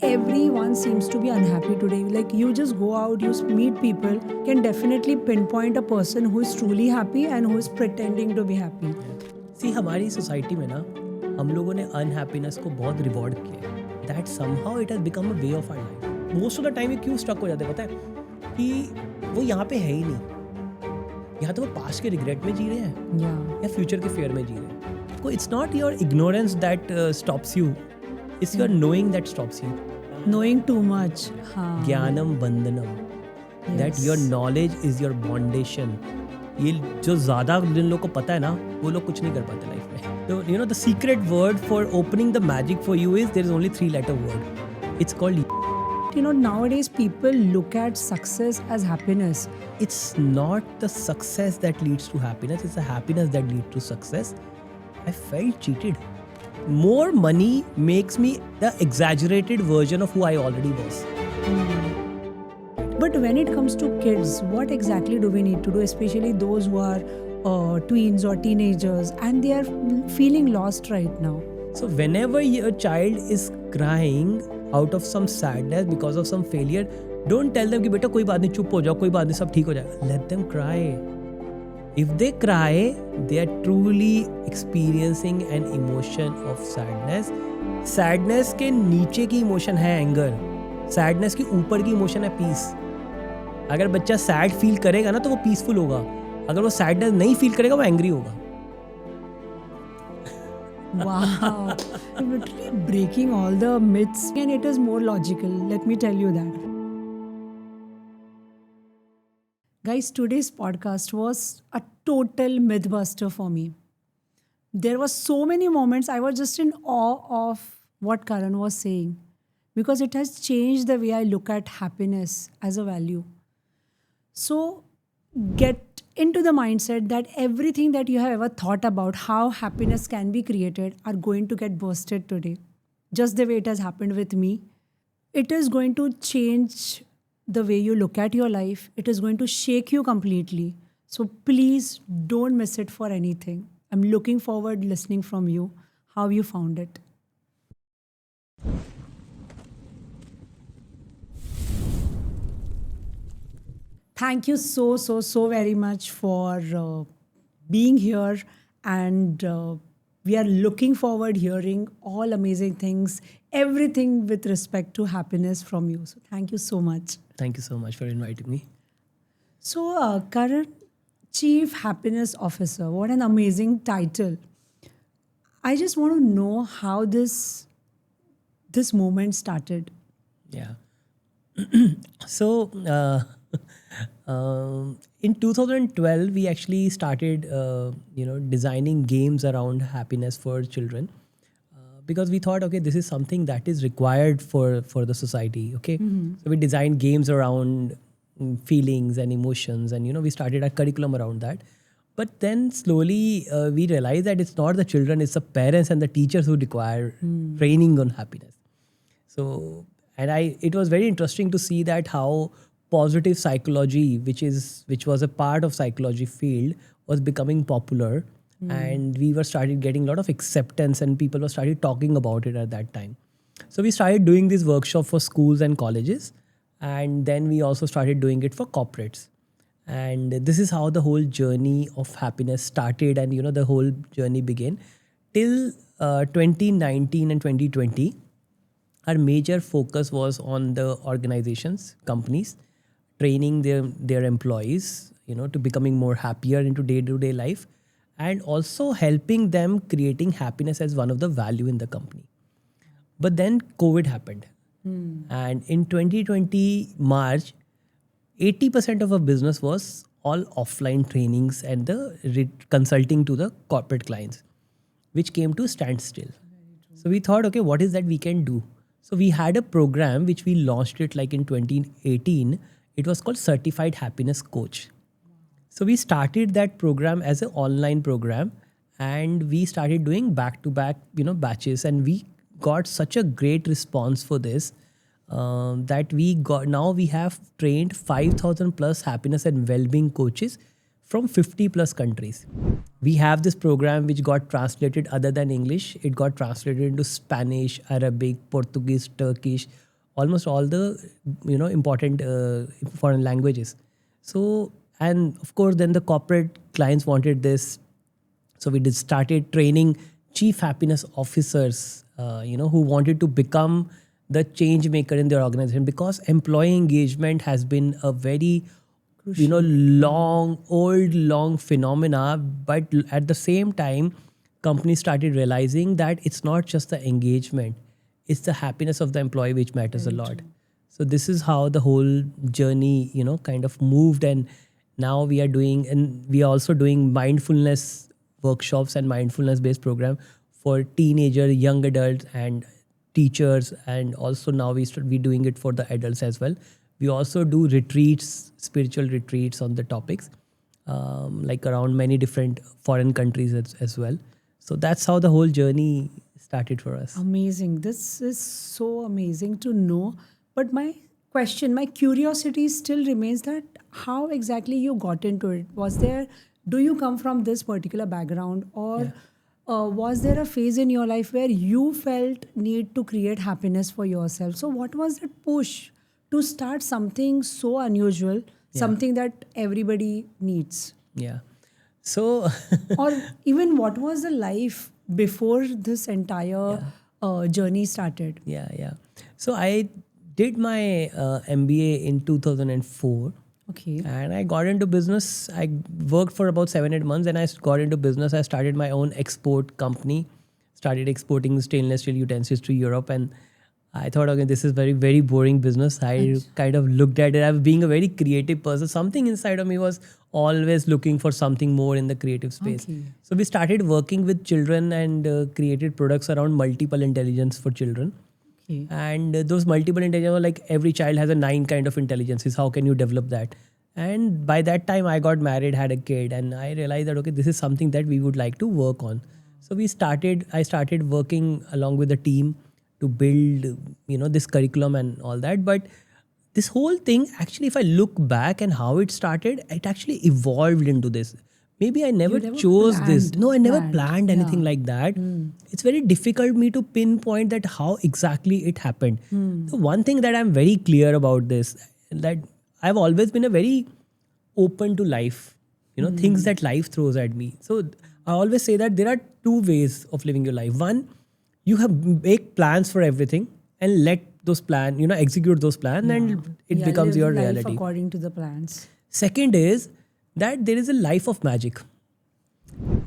everyone seems to be unhappy today. Like you just go out, you meet people, can definitely pinpoint a person who is truly happy and who is pretending to be happy. सी हमारी society में ना हम लोगों ने unhappiness को बहुत reward किया है that somehow it has become a way of our life most of the time ये क्यों स्टक हो जाते हैं पता है कि वो यहाँ पे है ही नहीं यहाँ तो वो पास्ट के रिग्रेट में जी रहे हैं या फ्यूचर के फेयर में जी रहे हैं को it's not your ignorance that stops you it's your knowing that stops you Knowing too much. ज्ञानम बंधनम that your knowledge is your bondage ये जो ज़्यादा जिन लोगों को पता है ना वो लोग कुछ नहीं कर पाते लाइफ में तो you know the secret word for opening the magic for you is there is only 3-letter word it's called You know, nowadays people look at success as happiness. it's not the success that leads to happiness, it's the happiness that leads to success. I felt cheated. More money makes me the exaggerated version of who I already was. But when it comes to kids, what exactly do we need to do, especially those who are tweens or teenagers and they are feeling lost right now? So whenever your child is crying out of some sadness because of some failure, don't tell them कि बेटा कोई बात नहीं चुप हो जाओ कोई बात नहीं सब ठीक हो जाएगा. Let them cry. If they cry, they are truly experiencing an emotion of sadness. Sadness के नीचे की emotion है anger. Sadness के ऊपर की emotion है peace. अगर बच्चा sad feel करेगा ना तो वो peaceful होगा. अगर वो sadness नहीं feel करेगा वो angry होगा. Wow, I'm literally breaking all the myths and it is more logical. Let me tell you that. Guys, today's podcast was a total mythbuster for me. There were so many moments I was just in awe of what Karan was saying because it has changed the way I look at happiness as a value. So get into the mindset that everything that you have ever thought about how happiness can be created are going to get bursted today. Just the way it has happened with me. It is going to change the way you look at your life. It is going to shake you completely. So please don't miss it for anything. I'm looking forward listening from you how you found it. Thank you so very much for being here, and we are looking forward hearing all amazing things, everything with respect to happiness from you. So thank you so much. Thank you so much for inviting me. So Karan, Chief Happiness Officer, what an amazing title. I just want to know how this moment started. Yeah. So in 2012 we actually started designing games around happiness for children because we thought okay this is something that is required for the society. Okay. So we designed games around feelings and emotions and we started our curriculum around that. But then slowly we realized that it's not the children, it's the parents and the teachers who require training on happiness. So it was very interesting to see that how positive psychology, which was a part of psychology field, was becoming popular, and we were started getting a lot of acceptance, and people were started talking about it at that time. So we started doing this workshop for schools and colleges, and then we also started doing it for corporates. And this is how the whole journey of happiness started, and the whole journey began till 2019 and 2020. Our major focus was on the organizations, companies, training their employees, to becoming more happier into day-to-day life, and also helping them creating happiness as one of the value in the company. But then COVID happened. And in 2020 March, 80% of our business was all offline trainings and the consulting to the corporate clients, which came to standstill. So we thought, okay, what is that we can do? So we had a program which we launched it like in 2018. It was called Certified Happiness Coach. So we started that program as an online program, and we started doing back-to-back, batches, and we got such a great response for this that we have trained 5,000 plus happiness and well-being coaches from 50 plus countries. We have this program which got translated other than English. It got translated into Spanish, Arabic, Portuguese, Turkish, almost all the important foreign languages. So, and of course then the corporate clients wanted this, so we started training chief happiness officers, who wanted to become the change maker in their organization, because employee engagement has been a very long phenomena. But at the same time, companies started realizing that it's not just the engagement, it's the happiness of the employee which matters a lot. So this is how the whole journey, kind of moved. And now we are also doing mindfulness workshops and mindfulness based program for teenager, young adults and teachers. And also now we doing it for the adults as well. We also do retreats, spiritual retreats on the topics, like around many different foreign countries as well. So that's how the whole journey started for us. Amazing. This is so amazing to know. But my curiosity still remains that how exactly you got into it. Do you come from this particular background, or was there a phase in your life where you felt need to create happiness for yourself? So what was that push to start something so unusual, something that everybody needs? Yeah. So Or even what was the life before this entire journey started? yeah. So I did my MBA in 2004. Okay. And I got into business. I worked for about 7-8 months, and I got into business. I started my own export company, started exporting stainless steel utensils to Europe. And I thought, okay, this is very, very boring business. I kind of looked at it. I was being a very creative person. Something inside of me was always looking for something more in the creative space. Okay. So we started working with children and created products around multiple intelligence for children. Okay. And those multiple intelligence were like every child has a 9 kind of intelligences. How can you develop that? And by that time I got married, had a kid, and I realized that, okay, this is something that we would like to work on. So I started working along with the team to build, this curriculum and all that. But this whole thing, actually, if I look back and how it started, it actually evolved into this. Maybe I never chose this. No, I never planned anything like that. It's very difficult me to pinpoint that how exactly it happened. The one thing that I'm very clear about this, that I've always been a very open to life, things that life throws at me. So I always say that there are 2 ways of living your life. One, you have make plans for everything and let those plans, execute those plans, and it becomes your live reality. according to the plans. Second is that there is a life of magic.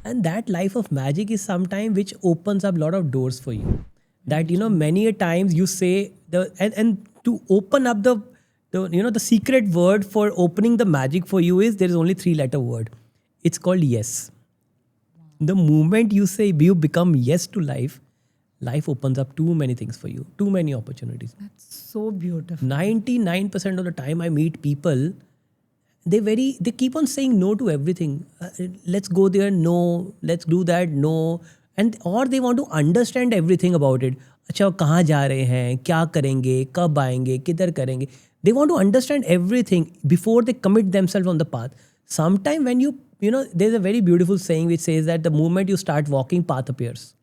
And that life of magic is sometime which opens up a lot of doors for you. That, many a times you say and to open up the secret word for opening the magic for you is there is only 3-letter word. It's called yes. The moment you become yes to life, life opens up too many things for you, too many opportunities. That's so beautiful. 99% of the time I meet people, they keep on saying no to everything. Let's go there, no. Let's do that, no. And or they want to understand everything about it. अच्छा कहाँ जा रहे हैं, क्या करेंगे, कब आएंगे, किधर करेंगे. They want to understand everything before they commit themselves on the path. Sometime when there's a very beautiful saying which says that the moment you start walking, path appears.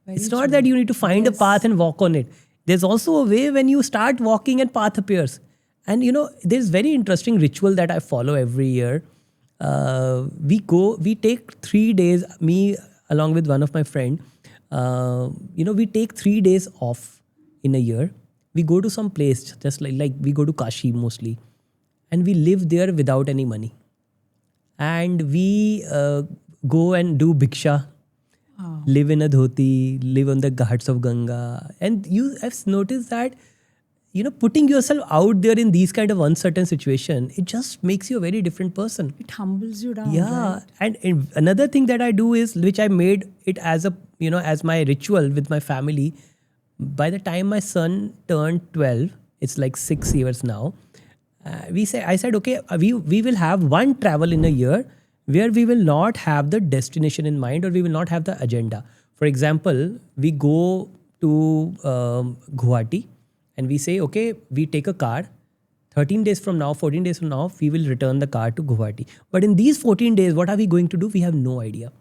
It's not that you need to find a path and walk on it. There's also a way when you start walking and path appears. And there's very interesting ritual that I follow every year. We take 3 days, me along with one of my friend, we take 3 days off in a year. We go to some place, just like we go to Kashi mostly, and we live there without any money. And we go and do bhiksha, live in a dhoti, live on the ghats of Ganga. And I've noticed that, putting yourself out there in these kind of uncertain situation, it just makes you a very different person. It humbles you down. Yeah. Right? And another thing that I do is, which I made it as as my ritual with my family. By the time my son turned 12, it's like 6 years now, I said, okay, we will have one travel in a year where we will not have the destination in mind, or we will not have the agenda. For example, we go to Guwahati and we say, okay, we take a car. 14 days from now, we will return the car to Guwahati. But in these 14 days, what are we going to do? We have no idea.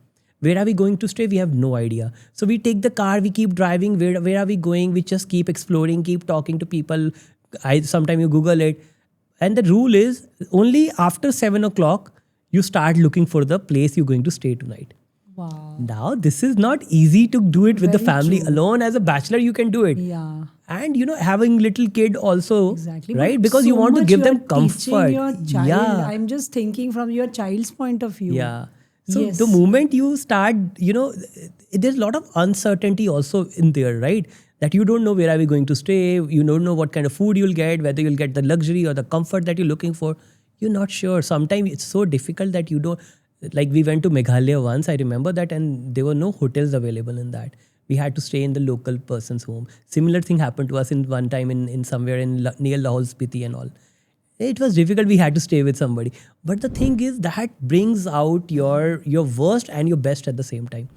Where are we going to stay? We have no idea. So we take the car, we keep driving. Where are we going? We just keep exploring, keep talking to people. Sometimes you Google it. And the rule is only after 7 o'clock, you start looking for the place you're going to stay tonight. Wow. Now, this is not easy to do it with the Very family true. alone. As a bachelor, you can do it. Yeah. And having little kid also, Exactly. right? But Because you so want to much give you them are comfort. teaching your child. Yeah. I'm just thinking from your child's point of view. Yeah. So Yes. the moment you start, there's a lot of uncertainty also in there, right? That you don't know where are we going to stay. You don't know what kind of food you'll get, whether you'll get the luxury or the comfort that you're looking for. You're not sure. Sometimes it's so difficult that you don't. Like we went to Meghalaya once, I remember that, and there were no hotels available in that. We had to stay in the local person's home. Similar thing happened to us in one time in somewhere near Lahore Spiti and all. It was difficult. We had to stay with somebody. But the thing is that brings out your worst and your best at the same time.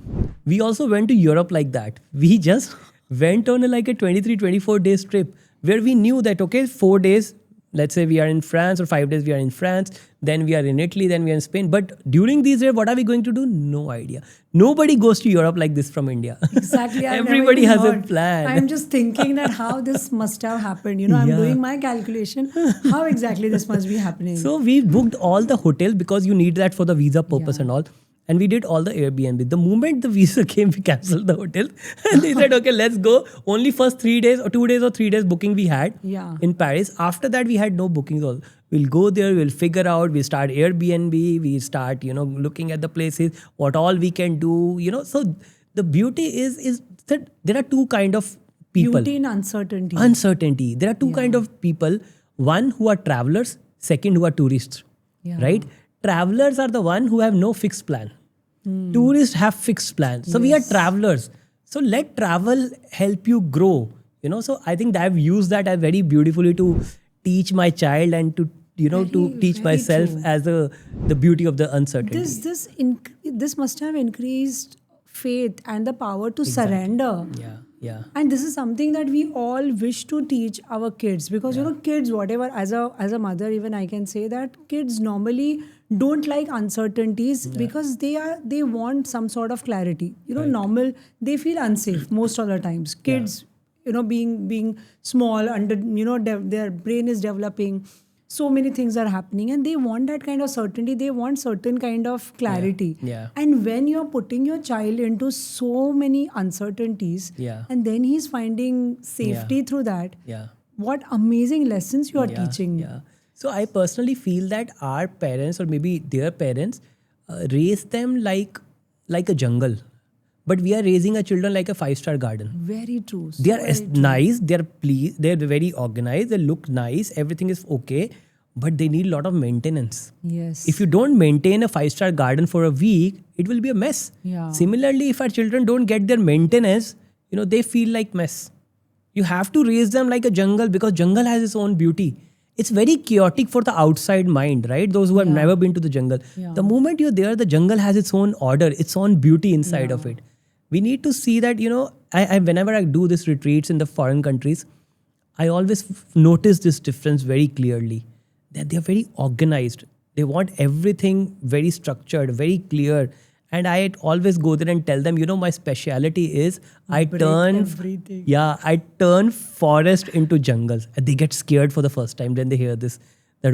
We also went to Europe like that. We just went on like a 23, 24 days trip where we knew that, okay, 4 days, let's say we are in France, or 5 days we are in France, then we are in Italy, then we are in Spain. But during these days, what are we going to do? No idea. Nobody goes to Europe like this from India. Exactly. I've never Everybody even has a heard. plan. I'm just thinking that how this must have happened. I'm Yeah. doing my calculation. How exactly this must be happening? So we booked all the hotels because you need that for the visa purpose Yeah. and all. And we did all the Airbnb. The moment the visa came, we canceled the hotel. And they said, okay, let's go. Only first 3 days or 2 days or 3 days booking we had Yeah. in Paris. After that, we had no bookings. All. We'll go there, we'll figure out, we start Airbnb, we start, looking at the places, what all we can do, So the beauty is that there are two kind of people. Beauty in uncertainty. Uncertainty. There are two kind of people. One who are travelers, second who are tourists. Yeah. Right? Travelers are the one who have no fixed plan. Tourists have fixed plans. So we are travelers. So let travel help you grow. So I think that I've used that very beautifully to teach my child and to to teach very myself true. as the beauty of the uncertainty. This must have increased faith and the power to surrender. Yeah. And this is something that we all wish to teach our kids, because kids, whatever, as a mother, even I can say that kids normally don't like uncertainties because they want some sort of clarity. Normal, they feel unsafe most of the times. Kids, being small, their brain is developing. So many things are happening and they want that kind of certainty. They want certain kind of clarity. Yeah. And when you're putting your child into so many uncertainties, and then he's finding safety through that, what amazing lessons you are teaching. Yeah. So I personally feel that our parents or maybe their parents raise them like a jungle. But we are raising our children like a 5-star garden. Very true. They are nice, they are pleased, they are very organized, they look nice, everything is okay, but they need a lot of maintenance. Yes. If you don't maintain a 5-star garden for a week, it will be a mess. Yeah. Similarly, if our children don't get their maintenance, they feel like mess. You have to raise them like a jungle because jungle has its own beauty. It's very chaotic for the outside mind, right? Those who have never been to the jungle. Yeah. The moment you're there, the jungle has its own order, its own beauty inside of it. We need to see that, I whenever I do these retreats in the foreign countries, I always notice this difference very clearly. That they're very organized. They want everything very structured, very clear. And I always go there and tell them, my speciality is I turn forest into jungles. And they get scared for the first time when they hear this. That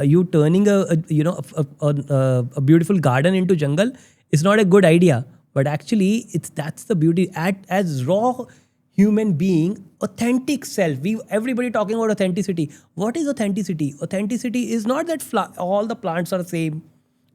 you turning a beautiful garden into jungle is not a good idea. But actually, that's the beauty. As raw human being, authentic self. Everybody talking about authenticity. What is authenticity? Authenticity is not that all the plants are same,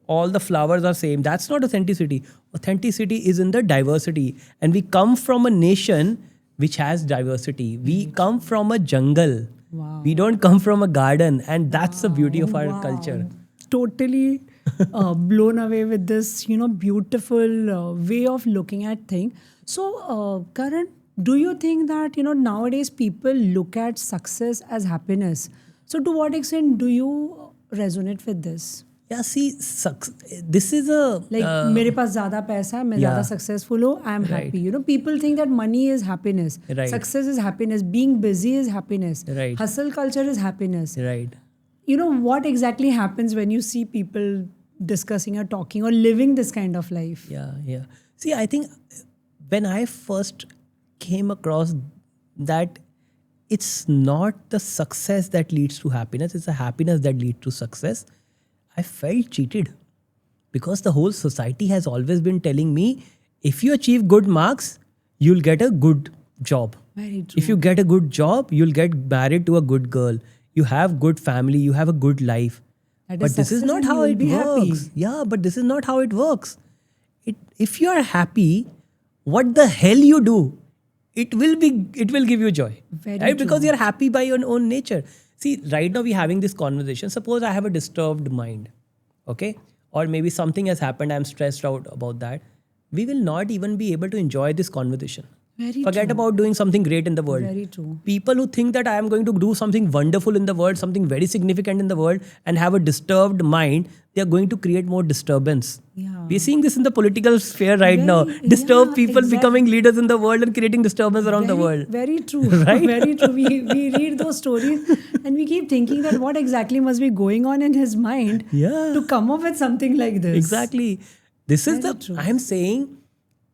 all the flowers are same. That's not authenticity. Authenticity is in the diversity. And we come from a nation which has diversity. We come from a jungle. Wow. We don't come from a garden. And that's the beauty of our culture. Totally blown away with this, beautiful way of looking at things. So, Karan, do you think that, nowadays people look at success as happiness? So, to what extent do you resonate with this? Yeah, see, this is a... Like, मेरे पास ज़्यादा पैसा है, मैं ज़्यादा successful हूँ, I am happy. People think that money is happiness. Right. Success is happiness. Being busy is happiness. Right. Hustle culture is happiness. Right. What exactly happens when you see people discussing or talking or living this kind of life. Yeah. See, I think when I first came across that it's not the success that leads to happiness, it's the happiness that leads to success, I felt cheated. Because the whole society has always been telling me, if you achieve good marks, you'll get a good job. Very true. If you get a good job, you'll get married to a good girl. You have good family, you have a good life. That But this is success not and how you will it be happy. works. Yeah, but this is not how it works. If you are happy, what the hell you do, it will give you joy. Very Right? Because true. you're happy by your own nature. See, right now we're having this conversation. Suppose I have a disturbed mind. Okay? Or maybe something has happened, I'm stressed out about that. We will not even be able to enjoy this conversation. Very Forget true. about doing something great in the world. Very true. People who think that I am going to do something wonderful in the world, something very significant in the world, and have a disturbed mind, they are going to create more disturbance. Yeah. We're seeing this in the political sphere right now. Very- Disturbed yeah, people exactly. becoming leaders in the world and creating disturbance around the world. Very true. Right? Very true. We read those stories and we keep thinking that what exactly must be going on in his mind Yeah. to come up with something like this. Exactly. This is Very the, true. I'm saying,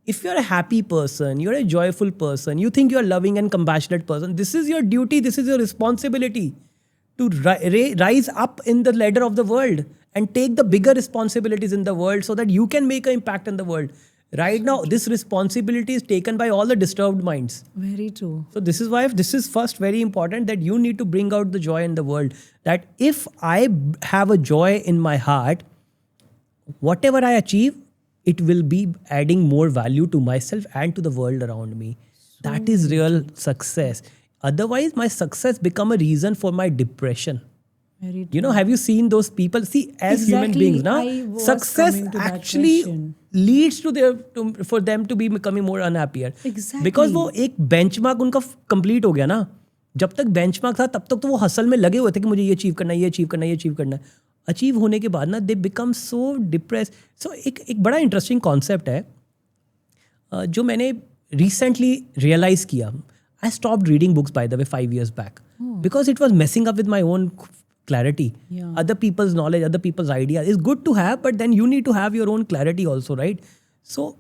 if you're a happy person, you're a joyful person, you think you're a loving and compassionate person, this is your duty, this is your responsibility to rise up in the ladder of the world and take the bigger responsibilities in the world so that you can make an impact in the world. Right now, this responsibility is taken by all the disturbed minds. Very true. So this is why this is first very important, that you need to bring out the joy in the world. That if I have a joy in my heart, whatever I achieve, it will be adding more value to myself and to the world around me. That is real success. Otherwise, my success become a reason for my depression. Very true. You know, have you seen those people? See, as human Exactly. beings, now I was success coming to that actually question. leads for them to be becoming more unhappier. Exactly. Because वो एक benchmark उनका complete हो गया ना. जब तक benchmark था तब तक तो वो हसल में लगे हुए थे कि मुझे ये अचीव करना है, ये अचीव करना है, ये अचीव करना है. अचीव होने के बाद ना दे बिकम सो डिप्रेस. सो एक बड़ा इंटरेस्टिंग कॉन्सेप्ट है जो मैंने रिसेंटली रियलाइज किया. I stopped reading books by the way 5 years back because it was messing up with my own clarity. Yeah. Other people's knowledge, other people's ideas is good to have, but then you need to have your own clarity also, right? So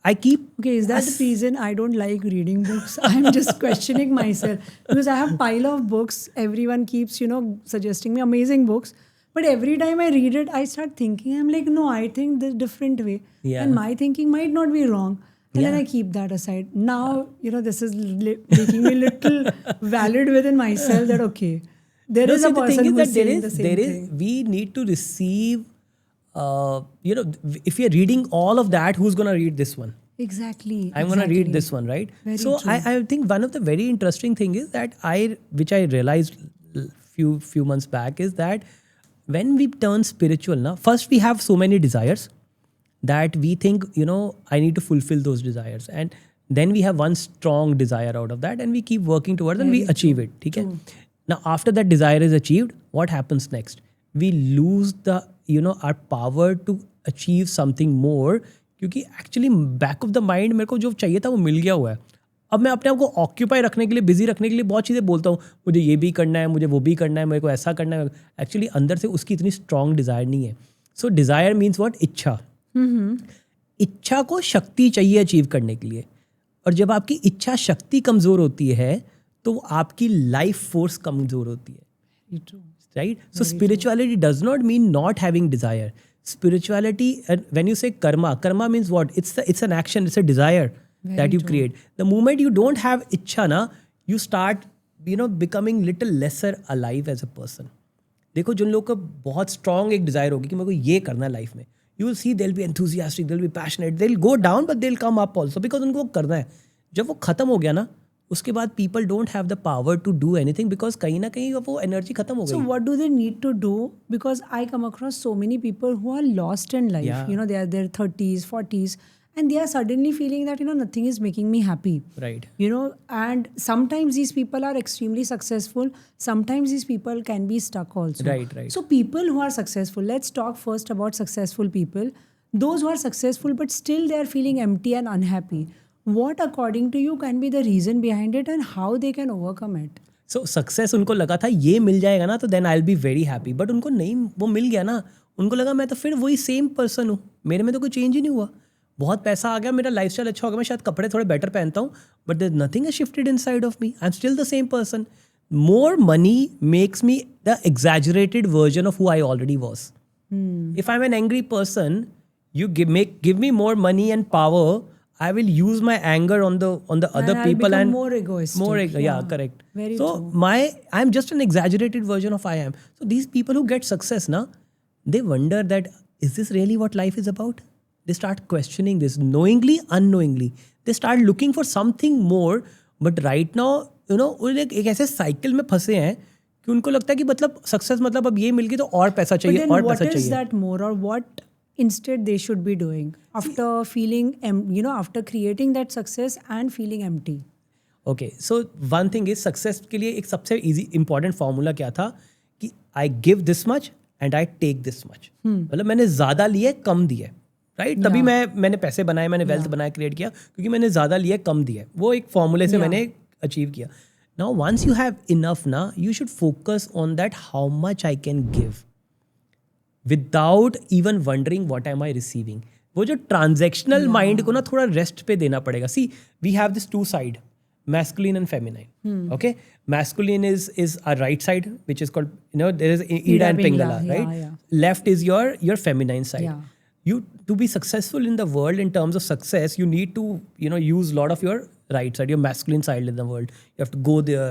I keep Okay, is that the reason I don't like reading books? I'm just questioning myself because I have pile of books. Everyone keeps, suggesting me amazing books. But every time I read it, I start thinking, I'm like, no, I think this different way. Yeah. And my thinking might not be wrong. And then Yeah. I keep that aside. Now, this is making me little valid within myself that, okay, there No, is see, a the thing person is who's that saying the same thing. we need to receive, if you're reading all of that, who's going to read this one? Exactly. I'm going to read exactly. this one, right? Very So true. I think one of the very interesting thing is that which I realized few months back is that when we turn spiritual, now first we have so many desires that we think, I need to fulfill those desires. And then we have one strong desire out of that and we keep working towards and we achieve it. Okay? Now, after that desire is achieved, what happens next? We lose our power to achieve something more क्योंकि actually back of the mind मेरे को जो चाहिए था वो मिल गया हुआ है. अब मैं अपने आप को ऑक्यूपाई रखने के लिए, बिजी रखने के लिए बहुत चीज़ें बोलता हूँ. मुझे ये भी करना है, मुझे वो भी करना है, मेरे को ऐसा करना है. एक्चुअली अंदर से उसकी इतनी स्ट्रॉन्ग डिज़ायर नहीं है. सो डिज़ायर मीन्स व्हाट? इच्छा. इच्छा को शक्ति चाहिए अचीव करने के लिए. और जब आपकी इच्छा शक्ति कमज़ोर होती है तो आपकी लाइफ फोर्स कमज़ोर होती है. Very true. Right? So spirituality does not mean not having desire. Spirituality, and when you say karma means what? It's an action, it's a desire that you create. The moment you don't have ichha na, you start becoming little lesser alive as a person. देखो जिन लोगों का बहुत strong एक desire होगी कि मेरे को ये करना है लाइफ में, you will see they'll be enthusiastic, they'll be passionate, they'll go down but they'll come up also because उनको करना है. जब वो खत्म हो गया ना, उसके बाद people don't have the power to do anything because कहीं ना कहीं वो एनर्जी खत्म हो So गई. what do they need to do? Because I come across so many people who are lost in life. Yeah. They are their 30s, 40s, and they are suddenly feeling that nothing is making me happy. Right. And sometimes these people are extremely successful. Sometimes these people can be stuck also. Right. So people who are successful, let's talk first about successful people. Those who are successful but still they are feeling empty and unhappy. What according to you can be the reason behind it and how they can overcome it? So success उनको लगा था ये मिल जाएगा ना तो then I will be very happy. But उनको नहीं, वो मिल गया ना, उनको लगा मैं तो फिर वही सेम पर्सन हूँ, मेरे में तो कोई चेंज ही नहीं हुआ. बहुत पैसा आ गया, मेरा लाइफस्टाइल अच्छा हो गया, मैं शायद कपड़े थोड़े बेटर पहनता हूँ, but there nothing has shifted inside of me. I am still the same person. More money makes me the exaggerated version of who I already was. If I'm an angry person, you give me more money and power, I will use my anger on the other I'll people become and more egoistic. yeah, correct. Very so true. I'm just an exaggerated version of I am. So these people who get success now, they wonder that is this really what life is about? They start questioning this knowingly, unknowingly. They start looking for something more, but right now वो एक ऐसे cycle में फंसे हैं कि उनको लगता है कि मतलब सक्सेस मतलब अब ये मिल गई तो और पैसा But चाहिए then और what पैसा is चाहिए. that more, or what instead they should be doing after feeling, after creating that success and feeling empty? Okay, so one thing is success के लिए एक सबसे इजी इंपॉर्टेंट फार्मूला क्या था कि I give this much and I take this much. मतलब मैंने ज़्यादा लिए कम दिए, राइट? तभी मैंने पैसे बनाए, मैंने वेल्थ बनाया, क्रिएट किया, क्योंकि मैंने ज़्यादा लिए कम दिए. वो एक फॉर्मूले से मैंने अचीव किया. Now once you have enough ना, you should focus on that how much I can give without even wondering what am I receiving. वो जो ट्रांजैक्शनल माइंड को ना थोड़ा रेस्ट पे देना पड़ेगा. See we have this two side, masculine and feminine. Okay, masculine is our right side, which is called, there is Ida and Pingala, right? Yeah. Left is your feminine side. Yeah. You, to be successful in the world in terms of success, you need to use a lot of your right side, your masculine side in the world. You have to go there,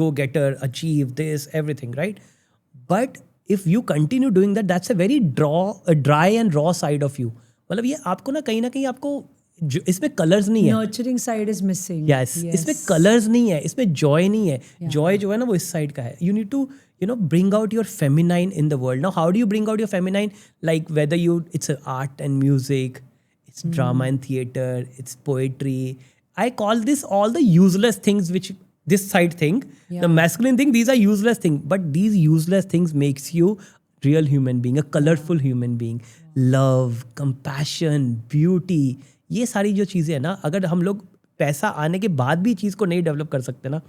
go getter, achieve this, everything, right? But if you continue doing that, that's a very dry and raw side of you. मतलब ये आपको ना कहीं आपको इसमें colours नहीं है. Nurturing side is missing. Yes. इसमें कलर्स नहीं है, इसमें जॉय नहीं है. जॉय जो है ना वो इस साइड का है. You need to bring out your feminine in the world. Now how do you bring out your feminine? Like whether it's art and music, it's drama and theater, it's poetry. I call this all the useless things, which this side thing, the masculine thing, these are useless things, but these useless things makes you real human being, a colorful human being. Love, compassion, beauty, ये सारी जो चीज़ें हैं ना, अगर हम लोग पैसा आने के बाद भी चीज़ को नहीं डेवलप कर सकते ना,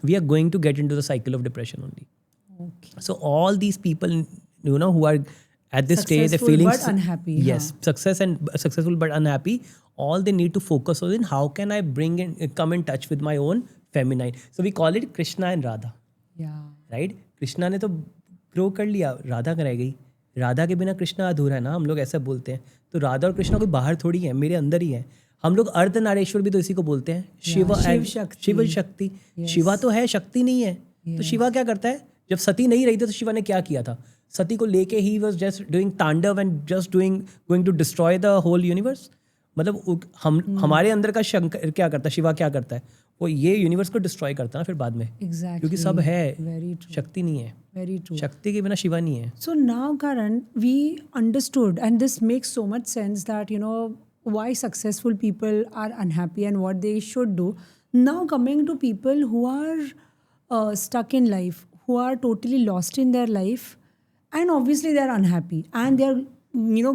we are going to get into the cycle of depression only. So all these people who are at this stage they're feeling but unhappy. Yes, successful but unhappy. All they need to focus on is how can I come in touch with my own feminine. So we call it Krishna and Radha. Yeah. Right? Krishna ने तो grow कर लिया, राधा रह गई. राधा के बिना कृष्णा अधूरा है ना, हम लोग ऐसा बोलते हैं. तो राधा और कृष्णा कोई बाहर थोड़ी है, मेरे अंदर ही है. हम लोग अर्धनारेश्वर भी तो इसी को बोलते हैं. शिव शक्ति. शिवा तो है, शक्ति नहीं है. तो शिवा क्या करता है? जब सती नहीं रही थी तो शिवा ने क्या किया था? सती को लेके ही was just doing tandav and just going to destroy the whole universe. मतलब हमारे अंदर का शंकर क्या करता है, शिवा क्या करता है? वो ये यूनिवर्स को डिस्ट्रॉय करता है ना फिर बाद में. Exactly. क्योंकि सब है, Very true. शक्ति नहीं है. Very true. शक्ति के बिना शिवा नहीं है. So now, Karan, we understood, and this makes so much sense that, why successful people are unhappy and what they should do. Now coming to people who are stuck in life, who are totally lost in their life, and obviously they're unhappy and they're,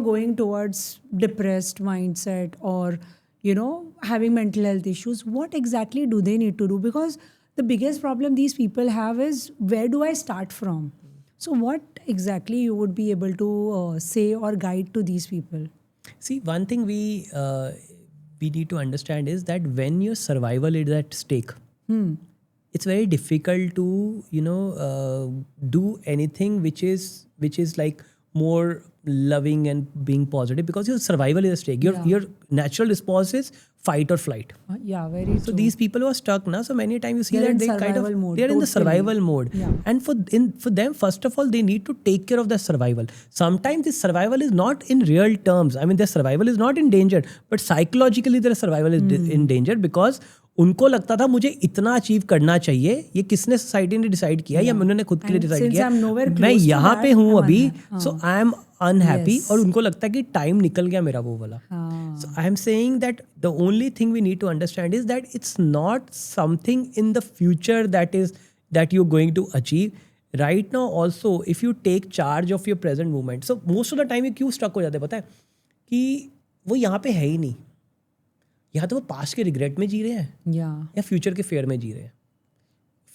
going towards depressed mindset or, having mental health issues. What exactly do they need to do? Because the biggest problem these people have is, where do I start from? So what exactly you would be able to say or guide to these people? See, one thing we need to understand is that when your survival is at stake, it's very difficult to do anything which is like more loving and being positive, because your survival is at stake. Your natural response is fight or flight. Yeah, very true. So these people who are stuck now, so many times you see They're that in they kind of survival mode, they're in the totally. survival mode. Yeah. And for them, first of all, they need to take care of their survival. Sometimes this survival is not in real terms. I mean, their survival is not in danger, but psychologically their survival is in danger, because उनको लगता था मुझे इतना achieve करना चाहिए. ये किसने, society ने डिसाइड किया या उन्होंने खुद के लिए डिसाइड किया? मैं यहाँ पे हूँ अभी, सो आई एम अनहैप्पी. और उनको लगता है कि टाइम निकल गया मेरा वो वाला. So I am saying that the only thing we need to understand is that it's not something in the future that you're going to achieve. Right now also, if you take charge of your present moment, so most of the time ये क्यों stuck हो जाते हैं पता है? कि वो यहाँ पे है ही नहीं. या तो वो पास्ट के रिग्रेट में जी रहे हैं या फ्यूचर के फेयर में जी रहे हैं.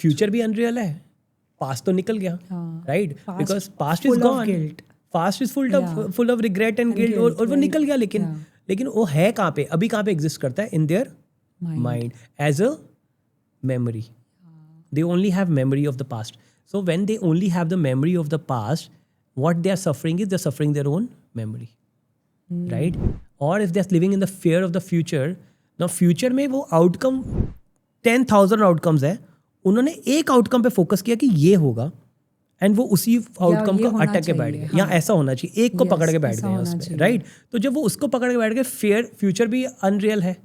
फ्यूचर भी अनरियल है, पास्ट तो निकल गया, right? Because past is gone. Past is full of regret and guilt, और वो निकल गया, लेकिन वो है कहाँ पे, अभी कहाँ पे एग्जिस्ट करता है, in their mind as a memory. They only have memory of the past. So when they only have the memory of the past, what they are suffering is they're suffering their own memory, right? Or if they're living in the fear of the future, now future में वो outcome 10,000 outcomes है, उन्होंने एक outcome पे focus किया कि ये होगा, and वो उसी outcome को अटक के बैठ गए, या ऐसा होना चाहिए, एक को पकड़ के बैठ गए उसमें, right? तो जब वो उसको पकड़ के बैठ गए, future भी unreal है,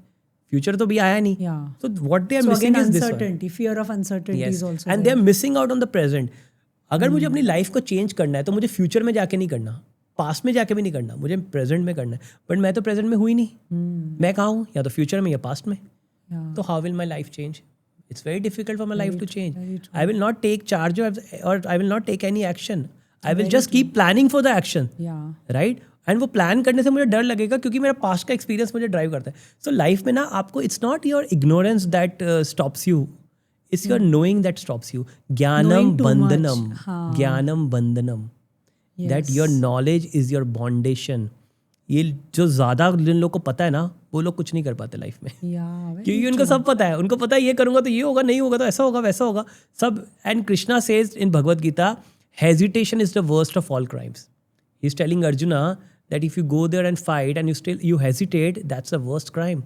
future तो भी आया नहीं. So what they are missing is this uncertainty, fear of uncertainty is also and they are missing out on the present. अगर मुझे अपनी लाइफ को चेंज करना है तो मुझे फ्यूचर में जाके नहीं करना, पास्ट में जाके भी नहीं करना, मुझे प्रेजेंट में करना है. बट मैं तो प्रेजेंट में हुई नहीं, मैं कहाँ हूँ, या तो फ्यूचर में या पास्ट में. तो how will my life change? It's very difficult for my life to change. I will not take charge or I will not take any action. I will just keep planning for the action. Right? And वो plan करने से मुझे डर लगेगा क्योंकि मेरा past का experience मुझे ड्राइव करता है. सो लाइफ में ना आपको it's not your ignorance that stops you, it's your knowing that stops you. ज्ञानम बंधनम, ज्ञानम बंधनम, that your knowledge is your bondage. ये जो ज़्यादा जिन लोगों को पता है ना, वो लोग कुछ नहीं कर पाते लाइफ में, क्योंकि उनको सब पता है. उनको पता है ये करूँगा तो ये होगा, नहीं होगा तो ऐसा होगा, वैसा होगा सब. And Krishna says in Bhagavad Gita, hesitation is the worst of all crimes. He is telling Arjuna that if you go there and fight and you hesitate, that's the worst crime.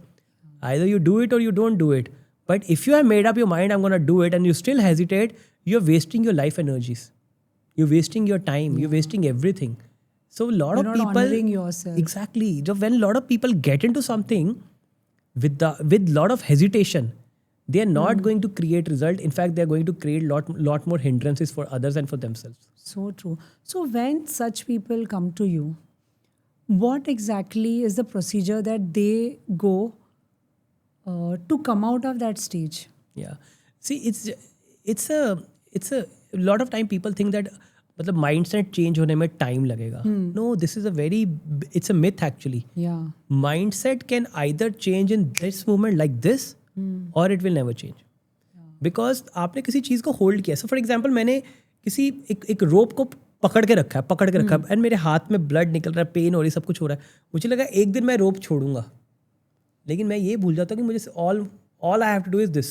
Either you do it or you don't do it. But if you have made up your mind, I'm going to do it, and you still hesitate, you're wasting your life energies. You're wasting your time. You're wasting everything. So a lot of people... You're not honoring yourself. Exactly. So when a lot of people get into something with lot of hesitation, they are not going to create result. In fact, they are going to create lot more hindrances for others and for themselves. So true. So when such people come to you, what exactly is the procedure that they go to come out of that stage? Yeah. See, it's a lot of time people think that मतलब mindset change होने में time लगेगा. No, this is it's a myth actually. Yeah. Mindset can either change in this moment like this, or it will never change. Because आपने किसी चीज़ को hold किया. So for example, मैंने किसी एक rope को पकड़ के रखा है एंड मेरे हाथ में ब्लड निकल रहा है, पेन हो रही है, सब कुछ हो रहा है. मुझे लगा एक दिन मैं रोप छोड़ूंगा, लेकिन मैं ये भूल जाता हूँ कि मुझे all I have to do is this.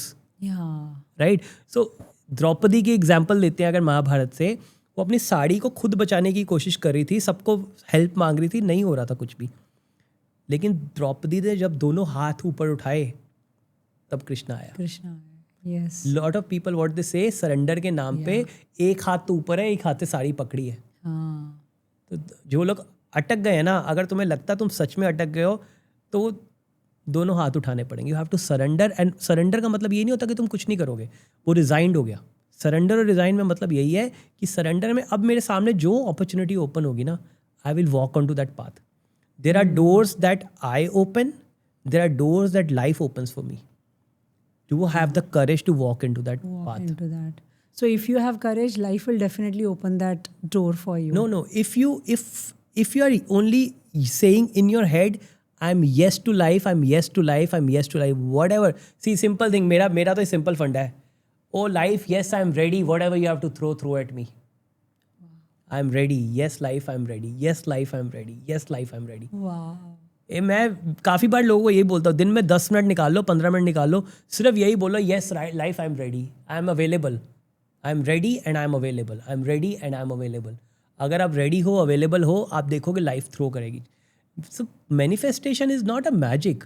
Right? So Draupadi की एग्जाम्पल लेते हैं अगर महाभारत से. वो अपनी साड़ी को खुद बचाने की कोशिश कर रही थी, सबको हेल्प मांग रही थी, नहीं हो रहा था कुछ भी. लेकिन द्रौपदी ने जब दोनों हाथ ऊपर उठाए तब कृष्णा आया. Yes. Lot of people what they say, surrender के नाम पे एक हाथ तो ऊपर है, एक हाथ से साड़ी पकड़ी है. तो जो लोग अटक गए हैं ना, अगर तुम्हें लगता तुम सच में अटक गए हो तो दोनों हाथ उठाने पड़ेंगे. You have to surrender. And surrender का मतलब ये नहीं होता कि तुम कुछ नहीं करोगे, वो रिजाइंड हो गया. सरेंडर और रिजाइन में मतलब यही है कि सरेंडर में अब मेरे सामने जो अपॉर्चुनिटी ओपन होगी ना, I will walk on to that path. There are doors that I open, there are doors that life opens for me. You have the courage to walk into that path. So if you have courage, life will definitely open that door for you. No. If you are only saying in your head, I'm yes to life, I'm yes to life, I'm yes to life, whatever. See, simple thing. मेरा तो simple फंडा है. Oh life, yes, I'm ready. Whatever you have to throw at me. I'm ready. Yes, life, I'm ready. Yes, life, I'm ready. Yes, life, I'm ready. Wow. मैं काफ़ी बार लोगों को यही बोलता हूँ, दिन में 10 मिनट निकाल लो, 15 मिनट निकाल लो, सिर्फ यही बोलो, yes life I am ready, I am available, I am ready and I am available, I am ready and I am available. अगर आप रेडी हो, अवेलेबल हो, आप देखोगे लाइफ थ्रो करेगी. So manifestation is not a magic.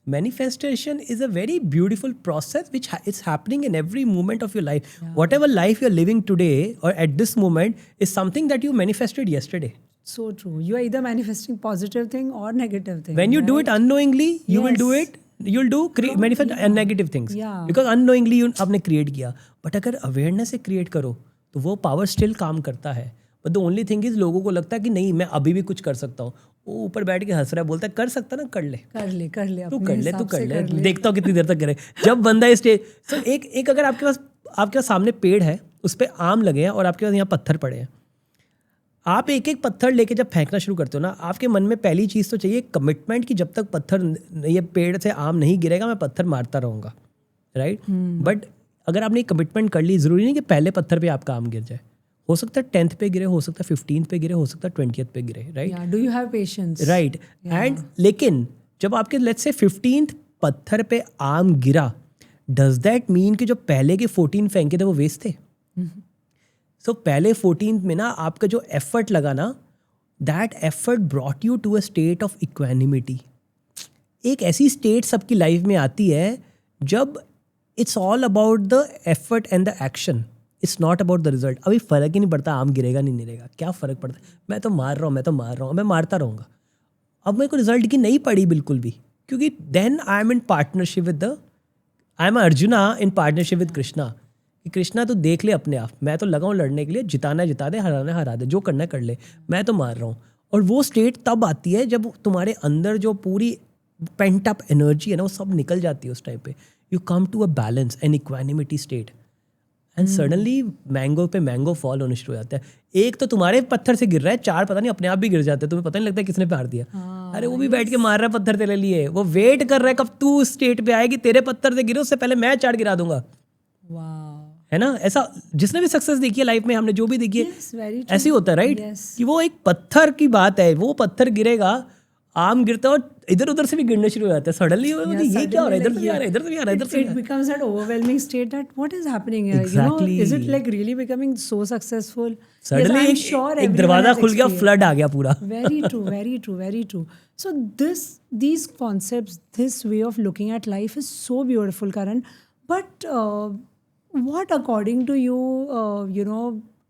Manifestation is a very beautiful process which is happening in every moment of your life. Whatever life you're living today or at this moment is something that you manifested yesterday. So true. You are either manifesting positive thing or negative thing. When you do it unknowingly, you will do it. You'll do manifest negative things. Because unknowingly आपने create किया. But अगर awareness से create करो तो वो power still काम करता है. But the only thing is लोगों को लगता है कि नहीं मैं अभी भी कुछ कर सकता हूँ. वो ऊपर बैठ के हंस रहा है, बोलता है कर सकता ना, कर ले तू कर ले देखता हूँ कितनी देर तक करे. जब बंदा स्टेज तो एक अगर आपके पास सामने पेड़ है, उस पर आम लगे हैं और आपके पास यहाँ पत्थर पड़े हैं, आप एक एक पत्थर लेके जब फेंकना शुरू करते हो ना, आपके मन में पहली चीज़ तो चाहिए कमिटमेंट कि जब तक पत्थर ये पेड़ से आम नहीं गिरेगा मैं पत्थर मारता रहूँगा. राइट? बट अगर आपने कमिटमेंट कर ली, ज़रूरी नहीं कि पहले पत्थर पे आपका आम गिर जाए. हो सकता है 10th पे गिरे, हो सकता है 15th पे गिरे, हो सकता है 20th पे गिरे, right? Yeah. Do you have patience? Right. And लेकिन जब आपके लेट्स से 15th पत्थर पे आम गिरा, डज दैट मीन कि जो पहले के 14 फेंके थे वो वेस्ट थे? सो पहले 14th में ना आपका जो एफर्ट लगा ना, that effort brought you to a state of equanimity. एक ऐसी स्टेट सबकी लाइफ में आती है जब it's all about the effort and the action, it's not about the result. अभी फ़र्क ही नहीं पड़ता आम गिरेगा नहीं गिरेगा, क्या फ़र्क पड़ता है, मैं तो मार रहा हूँ, मैं मारता रहूँगा. अब मेरे को रिजल्ट की नहीं पड़ी बिल्कुल भी, क्योंकि then I am in partnership with I am Arjuna in partnership with Krishna. कि कृष्णा तो देख ले अपने आप, मैं तो लगा हूँ लड़ने के लिए, जिताना है जिता दे, हराना है हरा दे, जो करना है कर ले, मैं तो मार रहा हूँ. और वो स्टेट तब आती है जब तुम्हारे अंदर जो पूरी पेंट अप एनर्जी है ना वो सब निकल जाती है उस टाइम पे. You come to a balance and equanimity state and suddenly mango पे मैंगो फॉल होने शुरू हो जाता है. एक तो तुम्हारे पत्थर से गिर रहा है, 4 पता नहीं अपने आप भी गिर जाते हैं, तुम्हें पता नहीं लगता किसने प्यार दिया. अरे वो भी बैठ के मार रहा है पत्थर तेरे लिए, वो वेट कर रहा है कब तू स्टेट पे आएगी, तेरे पत्थर से गिरे उससे पहले मैं 4 गिरा दूंगा. है ना? ऐसा जिसने भी सक्सेस देखी है लाइफ में, हमने जो भी देखी है, ऐसे ही होता है, राइट? कि वो एक पत्थर की बात है, वो पत्थर गिरेगा, आम गिरता है और इधर उधर से भी गिरने शुरू हो जाता है. सडनली ये क्या हो रहा है, इधर से भी आ रहा है, इधर से भी आ रहा है, इधर से. It becomes that overwhelming state that what is happening here? Exactly. Is it like really becoming so successful? Suddenly I'm sure एक everyone दरवाजा has खुल गया, experienced. फ्लड आ गया पूरा. Very true, very true, very true. So these concepts, this way of looking at life is so beautiful, Karan. But what, according to you,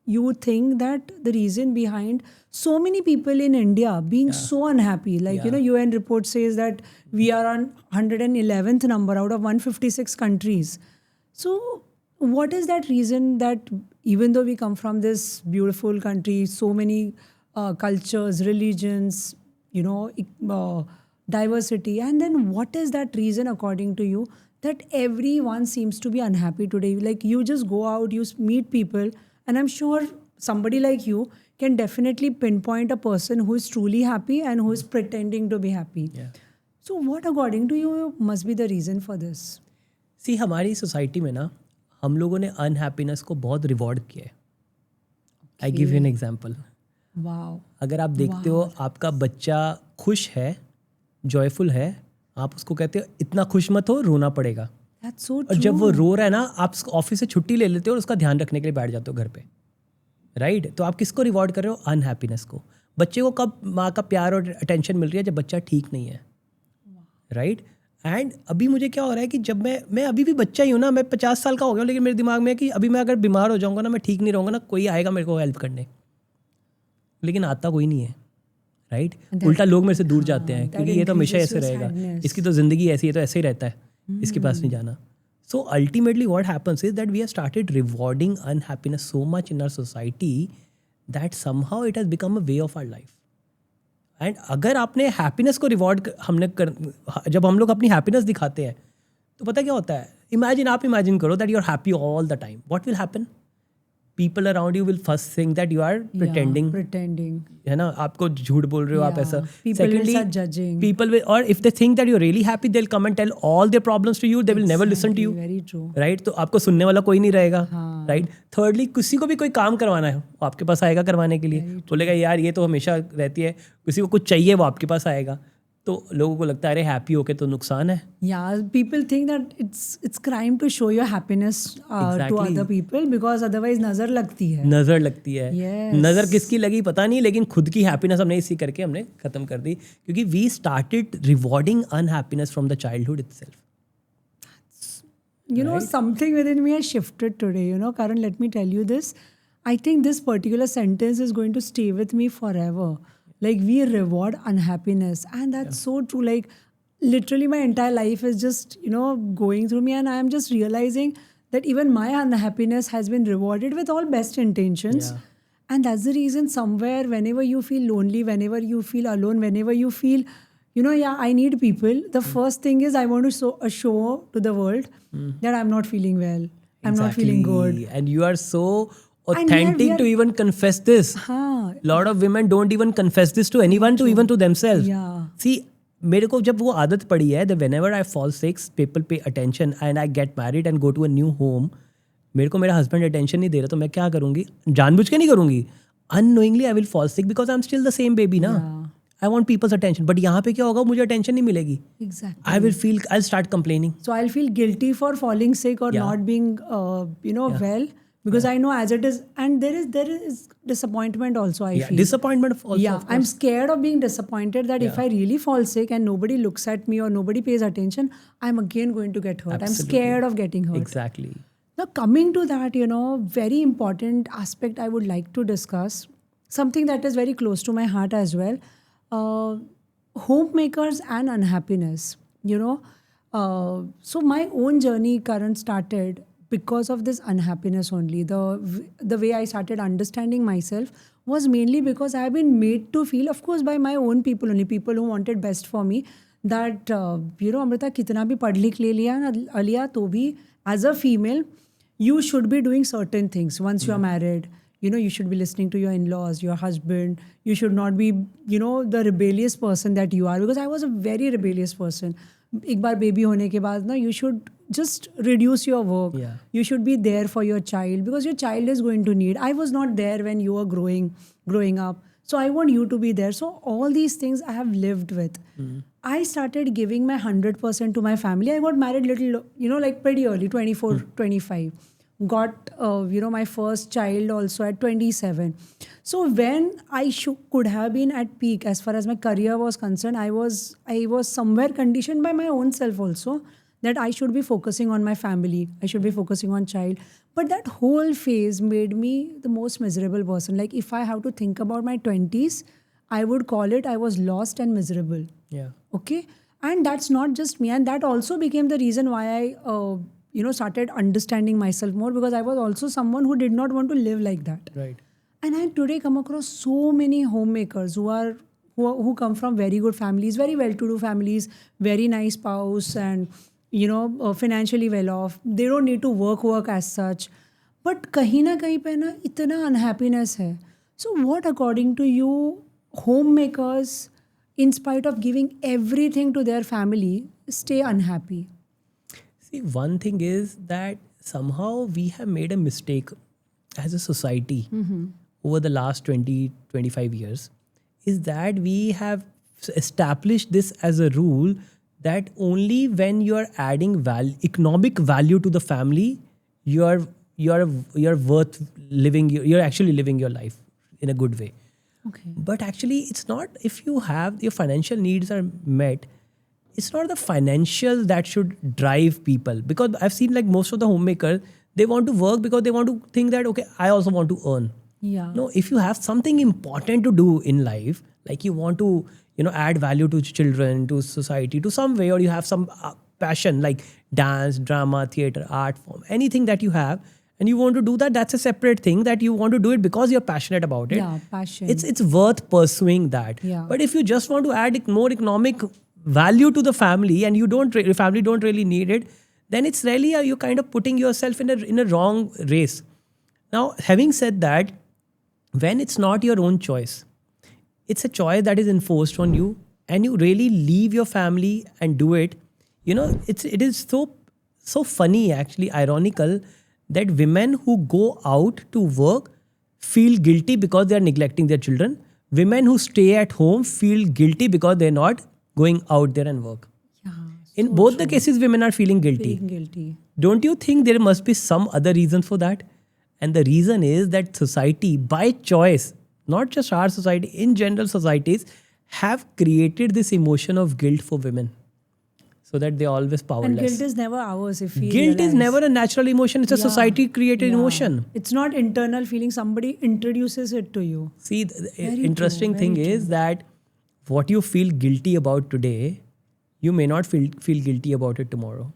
you think that the reason behind so many people in India being so unhappy, like UN report says that we are on 111th number out of 156 countries. So what is that reason that even though we come from this beautiful country, so many cultures, religions, diversity, and then what is that reason according to you that everyone seems to be unhappy today? Like you just go out, you meet people, and I'm sure somebody like you can definitely pinpoint a person who is truly happy and who is pretending to be happy. Yeah. So what according to you must be the reason for this? सी हमारी society में ना हम लोगों ने unhappiness को बहुत reward किया है. I give you an example. Wow. अगर आप देखते हो आपका बच्चा खुश है, जॉयफुल है, आप उसको कहते हो इतना खुश मत हो, रोना पड़ेगा. That's so और true. जब वो रो रहा है ना, आप ऑफिस से छुट्टी ले लेते हो और उसका ध्यान रखने के लिए बैठ जाते हो घर पे, राइट? तो आप किसको रिवॉर्ड कर रहे हो? अनहैप्पीनेस को. बच्चे को कब माँ का प्यार और अटेंशन मिल रही है? जब बच्चा ठीक नहीं है, राइट? एंड अभी मुझे क्या हो रहा है कि जब मैं अभी भी बच्चा ही हूँ ना, मैं 50 साल का हो गया हूँ, लेकिन मेरे दिमाग में है कि अभी मैं अगर बीमार हो जाऊँगा ना, मैं ठीक नहीं रहूँगा ना, कोई आएगा मेरे को हेल्प करने, लेकिन आता कोई नहीं है, राइट? उल्टा लोग मेरे से दूर जाते हैं क्योंकि ये तो हमेशा ऐसे रहेगा, इसकी तो ज़िंदगी ऐसी है, तो ऐसे ही रहता है, इसके पास नहीं जाना. So ultimately what happens is that we have started rewarding unhappiness so much in our society that somehow it has become a way of our life. And अगर आपने हैप्पीनेस को रिवॉर्ड जब हम लोग अपनी हैप्पीनेस दिखाते हैं तो पता क्या होता है? आप इमेजिन करो that you are happy all the time. What will happen? People around you will first think that you are pretending, है ना, आपको झूठ बोल रहे हो आप ऐसा. Secondly, people will, or if they think that you're really happy, they'll come and tell all their problems to you. They will never listen to you. Very true. Right? तो आपको सुनने वाला कोई नहीं रहेगा. Right? Thirdly, किसी को भी कोई काम करवाना है वो आपके पास आएगा करवाने के लिए, बोलेगा यार ये तो हमेशा रहती है. किसी को कुछ चाहिए वो आपके पास आएगा. तो लोगों को लगता है अरे हैप्पी होके तो नुकसान है. Yeah, people think that it's crime to show your happiness to other people because otherwise नजर लगती है. Yes. नजर किसकी लगी पता नहीं, लेकिन खुद की हैप्पीनेस हमने इसी करके हमने खत्म कर दी, क्योंकि we started rewarding unhappiness from the childhood itself. Something within me has shifted today. Karan, let me tell you this. I think this particular sentence is going to stay with me forever. Like we reward unhappiness, and that's so true. Like literally my entire life is just going through me, and I am just realizing that even my unhappiness has been rewarded with all best intentions. And that's the reason somewhere whenever you feel lonely, whenever you feel alone, whenever you feel I need people, the first thing is I want to show to the world that I'm not feeling well, I'm not feeling good, and you are so authentic to even confess this. Lot of women don't even confess this to anyone, to even to themselves. See, मेरे को जब वो आदत पड़ी है that whenever I fall sick, people pay attention and I get married and go to a new home, मेरे को मेरा हस्बैंड अटेंशन नहीं दे रहा तो मैं क्या करूँगी, जानबूझ के नहीं करूँगी, unknowingly I will fall sick because I am still the same baby ना, I want people's attention. But यहाँ पे क्या होगा, मुझे अटेंशन नहीं मिलेगी. Exactly. I will feel, I start complaining. So I'll feel guilty for falling sick or Yeah. not being, well, because I know as it is, and there is disappointment also. I feel. Disappointment also. Yeah, of I'm course. scared of being disappointed that if I really fall sick and nobody looks at me or nobody pays attention, I'm again going to get hurt. Absolutely. I'm scared of getting hurt. Exactly. Now, coming to that, very important aspect I would like to discuss, something that is very close to my heart as well, homemakers and unhappiness. So my own journey, Karan, started because of this unhappiness only. The way I started understanding myself was mainly because I have been made to feel, of course, by my own people only, people who wanted best for me, that Amrita, कितना भी पढ़ लिख ले लिया तो भी as a female, you should be doing certain things once you are married. You should be listening to your in-laws, your husband. You should not be, the rebellious person that you are. Because I was a very rebellious person. एक बार baby होने के बाद ना, you should just reduce your work. Yeah. You should be there for your child because your child is going to need. I was not there when you were growing up. So I want you to be there. So all these things I have lived with. I started giving my 100% to my family. I got married little, pretty early, 24, 25. Got, my first child also at 27. So when I could have been at peak as far as my career was concerned, I was somewhere conditioned by my own self also that I should be focusing on my family. I should be focusing on child. But that whole phase made me the most miserable person. Like if I have to think about my 20s, I would call it I was lost and miserable. Yeah. Okay. And that's not just me. And that also became the reason why I, started understanding myself more, because I was also someone who did not want to live like that. Right. And I today come across so many homemakers who come from very good families, very well-to-do families, very nice spouse, and financially well off. They don't need to work as such. But kahin na kahin pe na itna unhappiness hai. So what, according to you, homemakers, in spite of giving everything to their family, stay unhappy? See, one thing is that somehow we have made a mistake as a society over the last 20, 25 years, is that we have established this as a rule that only when you are adding economic value to the family, you're worth living, you're actually living your life in a good way. Okay. But actually, it's not. If you have your financial needs are met, it's not the financial that should drive people. Because I've seen like most of the homemakers, they want to work because they want to think that, okay, I also want to earn. Yeah. No, if you have something important to do in life, like you want to, add value to children, to society, to some way, or you have some passion like dance, drama, theater, art form, anything that you have, and you want to do that, that's a separate thing that you want to do it because you're passionate about it. Yeah, passion. It's worth pursuing that. Yeah. But if you just want to add more economic value to the family and your family don't really need it, then it's really you're kind of putting yourself in a wrong race. Now, having said that, when it's not your own choice, it's a choice that is enforced on you, and you really leave your family and do it. It is so funny, actually ironical, that women who go out to work feel guilty because they are neglecting their children. Women who stay at home feel guilty because they're not going out there and work. Yeah. In both the cases, women are feeling guilty. Feeling guilty. Don't you think there must be some other reason for that? And the reason is that society, by choice, not just our society, in general societies, have created this emotion of guilt for women, so that they are always powerless. And guilt is never ours if we Guilt is realize. never a natural emotion. It's a society-created emotion. It's not internal feeling. Somebody introduces it to you. See, the Very interesting true, thing very is that what you feel guilty about today, you may not feel guilty about it tomorrow.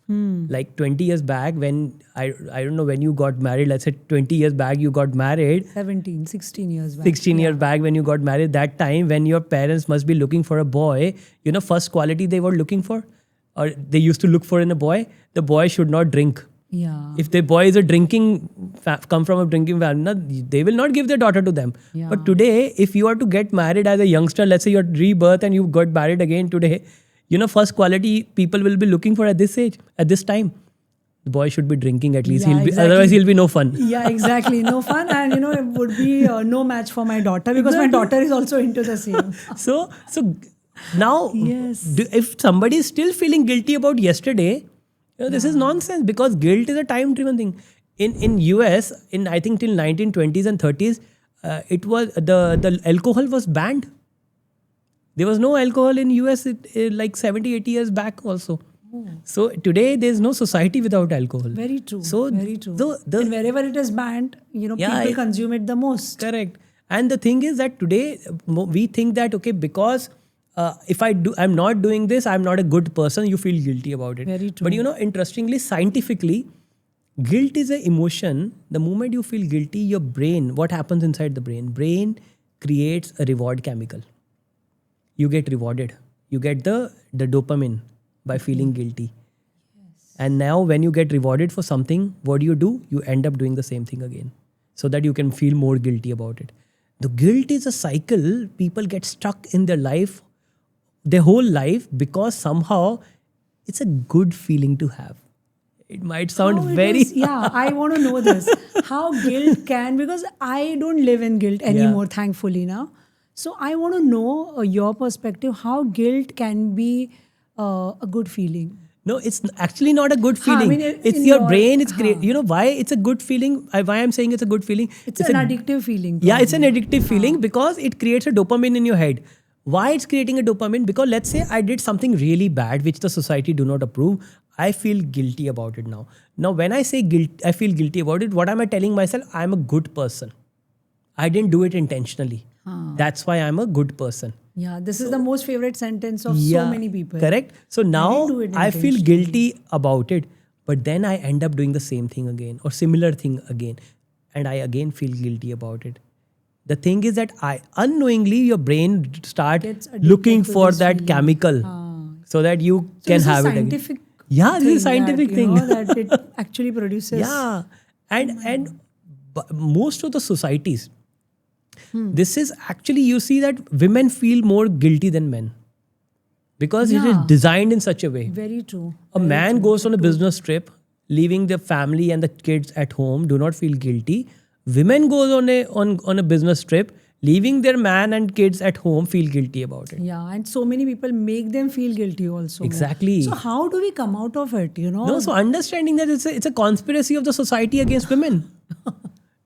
Like 20 years back, when I don't know when you got married, let's say 20 years back you got married. 17, 16 years back. 16 years back when you got married, that time when your parents must be looking for a boy, first quality they were looking for, or they used to look for in a boy, the boy should not drink. Yeah. If the boy is come from a drinking family, they will not give their daughter to them. Yeah. But today, if you are to get married as a youngster, let's say you're rebirth and you got married again today, first quality people will be looking for at this age, at this time. the boy should be drinking at least. Yeah, exactly. Otherwise he'll be no fun. Yeah, exactly. No fun, and it would be no match for my daughter because my daughter is also into the same. So now, Yes. if somebody is still feeling guilty about yesterday, this is nonsense, because guilt is a time-driven thing. In US, in I think till 1920s and 30s, it was the alcohol was banned. There was no alcohol in US like 70, 80 years back also. So today there's no society without alcohol. Very true. So very true. the And wherever it is banned, Yeah, people consume it the most. Correct. And the thing is that today we think that, okay, because if I'm not doing this, I'm not a good person, you feel guilty about it. Very true. But interestingly, scientifically, guilt is an emotion. The moment you feel guilty, your brain, what happens inside the brain? Brain creates a reward chemical. You get rewarded. You get the dopamine by feeling guilty. And now when you get rewarded for something, what do? You end up doing the same thing again, so that you can feel more guilty about it. The guilt is a cycle. People get stuck in their life, their whole life, because somehow it's a good feeling to have. It might sound How it very... is- yeah, I want to know this. How guilt can, because I don't live in guilt anymore, thankfully now. So I want to know your perspective, how guilt can be a good feeling. No, it's actually not a good feeling. I mean, it's in your your- brain. It's great. You know why it's a good feeling? Why I'm saying it's a good feeling? It's an addictive feeling. Yeah, it's an addictive feeling because it creates a dopamine in your head. Why it's creating a dopamine? Because let's say I did something really bad which the society do not approve. I feel guilty about it now. Now, when I say guilt, I feel guilty about it. What am I telling myself? I'm a good person. I didn't do it intentionally. That's why I'm a good person. Yeah, this is the most favorite sentence of so many people. Correct. So now do it I feel intentionally. guilty about it, but then I end up doing the same thing again or similar thing again. And I again feel guilty about it. The thing is that unknowingly your brain start Gets addicted looking to for this that feeling. chemical so that you So can this have is it again. scientific. Yeah, this is a thing scientific that, thing. that it actually produces. Yeah, and most of the societies, this is actually, you see that women feel more guilty than men because it is Yeah. designed in such a way. Very true. A man goes on a business trip, leaving the family and the kids at home, do not feel guilty. Women goes on a business trip, leaving their man and kids at home, feel guilty about it. Yeah, and so many people make them feel guilty also. more. Exactly. So how do we come out of it? No, so understanding that it's a conspiracy of the society against women.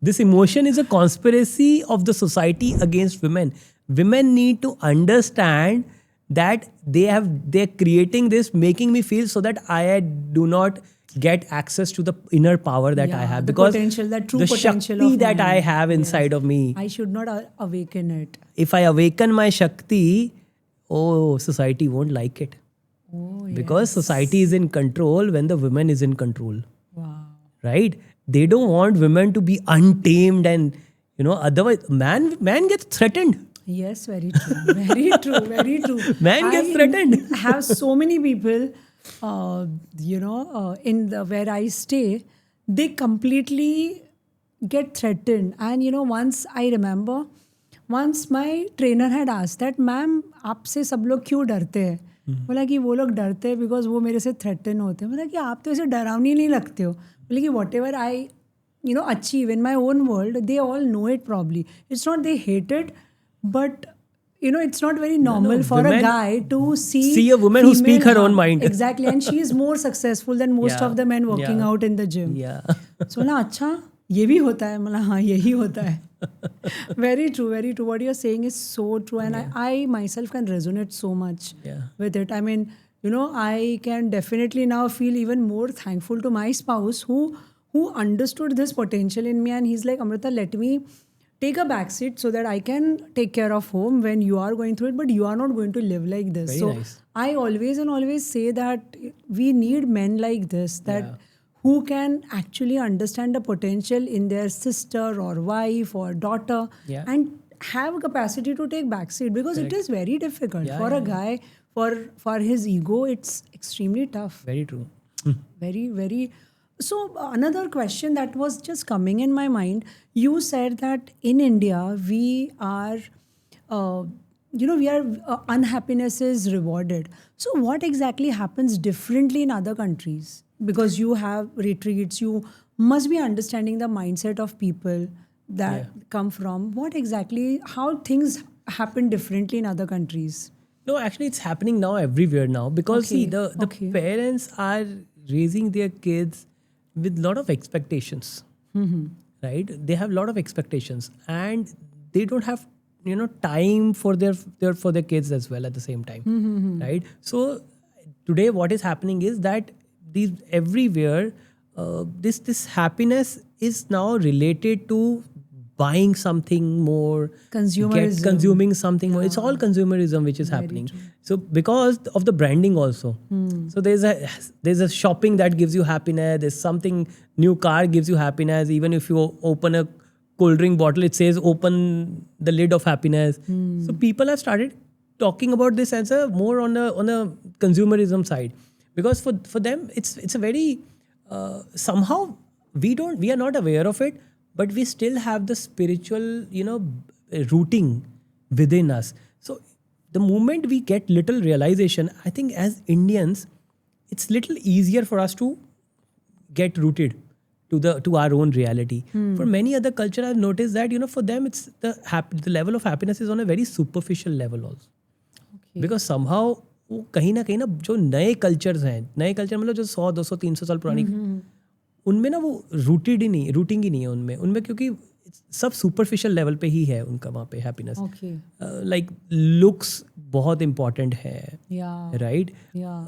This emotion is a conspiracy of the society against women. Women need to understand that they're creating this, making me feel so that I do not get access to the inner power that I have, the because potential, that true the potential Shakti of that mine. I have inside of me. I should not awaken it. If I awaken my Shakti, society won't like it. Oh, Because society is in control when the woman is in control. wow. Right? They don't want women to be untamed and otherwise man gets threatened. Yes, very true. Very true. Very true. Man gets threatened. I have so many people, in where I stay, they completely get threatened. And once I remember, once my trainer had asked that, ma'am आपसे सब लोग क्यों डरते हैं? बोला कि वो लोग डरते हैं बिकॉज वो मेरे से थ्रेटन होते हैं. बोला कि आप तो ऐसे डरावनी नहीं लगते हो. बोले कि what ever I achieve in my own world, they all know it probably. It's not they hate it, but it's not very normal for women a guy to see a woman who speak her female- own mind. Exactly, and she is more successful than most Yeah. of the men working Yeah. out in the gym. Yeah. So बोला अच्छा ये भी होता है. मतलब हाँ यही होता है. Very true, very true. What you're saying is so true, and I myself can resonate so much Yeah. with it. I mean, I can definitely now feel even more thankful to my spouse who understood this potential in me, and he's like, Amrita, let me take a backseat so that I can take care of home when you are going through it, but you are not going to live like this. Very so nice. I always say that we need men like this, that who can actually understand the potential in their sister or wife or daughter and have a capacity to take backseat, because it is very difficult for a guy, for his ego, it's extremely tough. Very true. Very, very. So another question that was just coming in my mind, you said that in India we are, unhappiness is rewarded. So what exactly happens differently in other countries? because you have retreats, you must be understanding the mindset of people that come from. What exactly, how things happen differently in other countries? No, actually, it's happening now everywhere now because see, Okay, the okay. parents are raising their kids with lot of expectations, right? They have a lot of expectations, and they don't have time for their kids as well at the same time, right? So today, what is happening is that these everywhere, this happiness is now related to buying something more, Consumerism. consuming something more. It's all consumerism which is happening. So because of the branding also. So there's a shopping that gives you happiness. There's something, new car gives you happiness. Even if you open a cold drink bottle, it says open the lid of happiness. So people have started talking about this as a more on a consumerism side, because for them it's a very somehow we are not aware of it, but we still have the spiritual rooting within us. So the moment we get little realization, I think as Indians, it's little easier for us to get rooted to our own reality. For many other culture, I've noticed that for them it's the level of happiness is on a very superficial level also. Okay. Because somehow वो कहीं ना जो नए cultures हैं, नए culture मतलब जो 100 200 300 साल पुरानी, उनमें ना वो रूटिंग ही नहीं है उनमें क्योंकि सब सुपरफिशियल लेवल पे ही है उनका वहाँ पे हैप्पीनेस. Okay. लाइक लुक्स बहुत इम्पॉर्टेंट है, Yeah. Right? Yeah.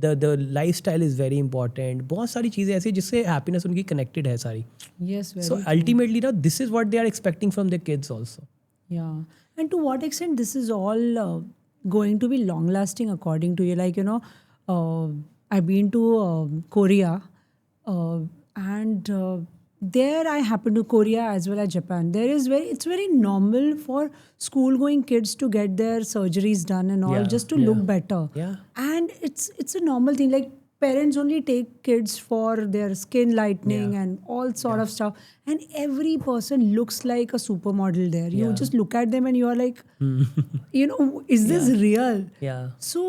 The life style is very important. बहुत सारी चीज़ें ऐसी जिससे हैप्पीनेस उनकी कनेक्टेड है सारी. Yes, very so true. Ultimately ना this is what they are expecting from their kids also. Yeah. And to what extent this is all going to be long lasting according to you? Like, I've been to Korea, and there I happened to Korea as well as Japan. It's very normal for school going kids to get their surgeries done and all, Yeah, just to look better. Yeah. And it's a normal thing. Like, parents only take kids for their skin lightening and all sort of stuff. And every person looks like a supermodel there. You just look at them and you are like, is this real? Yeah. So,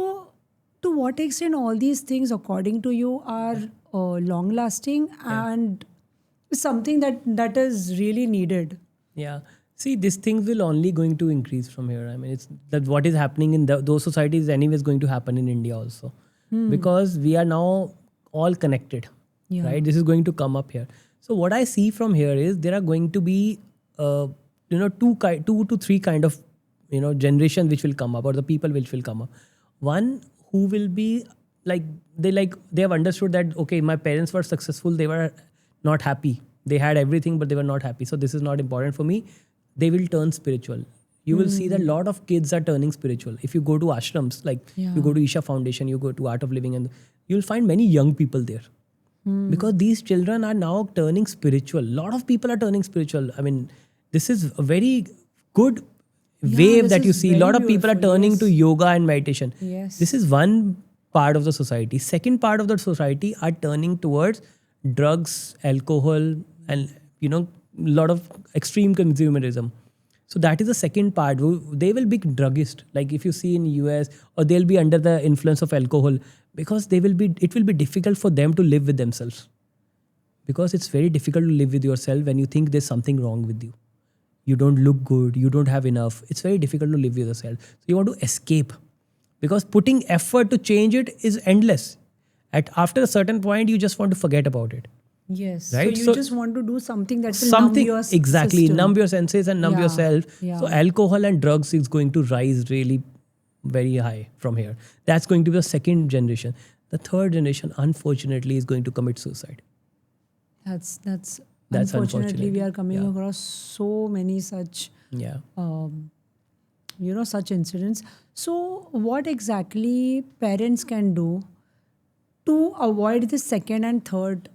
to what extent all these things, according to you, are long lasting and something that is really needed? Yeah. See, these things will only going to increase from here. I mean, it's that what is happening in those societies anyways going to happen in India also. Because we are now all connected, right? This is going to come up here. So what I see from here is there are going to be, two to three kind of, generation which will come up, or the people which will come up. One who will be they have understood that, okay, my parents were successful, they were not happy. They had everything, but they were not happy. So this is not important for me. They will turn spiritual. You will see that a lot of kids are turning spiritual. If you go to ashrams, like you go to Isha Foundation, you go to Art of Living, and you'll find many young people there. Because these children are now turning spiritual. A lot of people are turning spiritual. I mean, this is a very good wave this that you is see. A lot very of people are beautiful, turning yes. to yoga and meditation. Yes. This is one part of the society. Second part of the society are turning towards drugs, alcohol, and a lot of extreme consumerism. So that is the second part. They will be druggist, like if you see in US, or they'll be under the influence of alcohol, because it will be difficult for them to live with themselves. Because it's very difficult to live with yourself when you think there's something wrong with you. You don't look good, you don't have enough. It's very difficult to live with yourself. So you want to escape. Because putting effort to change it is endless. After a certain point, you just want to forget about it. Yes. Right? So you So just want to do something that will numb your exactly system. numb your senses and numb Yeah, yourself. yeah. So alcohol and drugs is going to rise really very high from here. That's going to be the second generation. The third generation, unfortunately, is going to commit suicide. That's That's unfortunately we are unfortunate. coming Yeah. across so many such Yeah. such incidents. So what exactly parents can do to avoid the second and third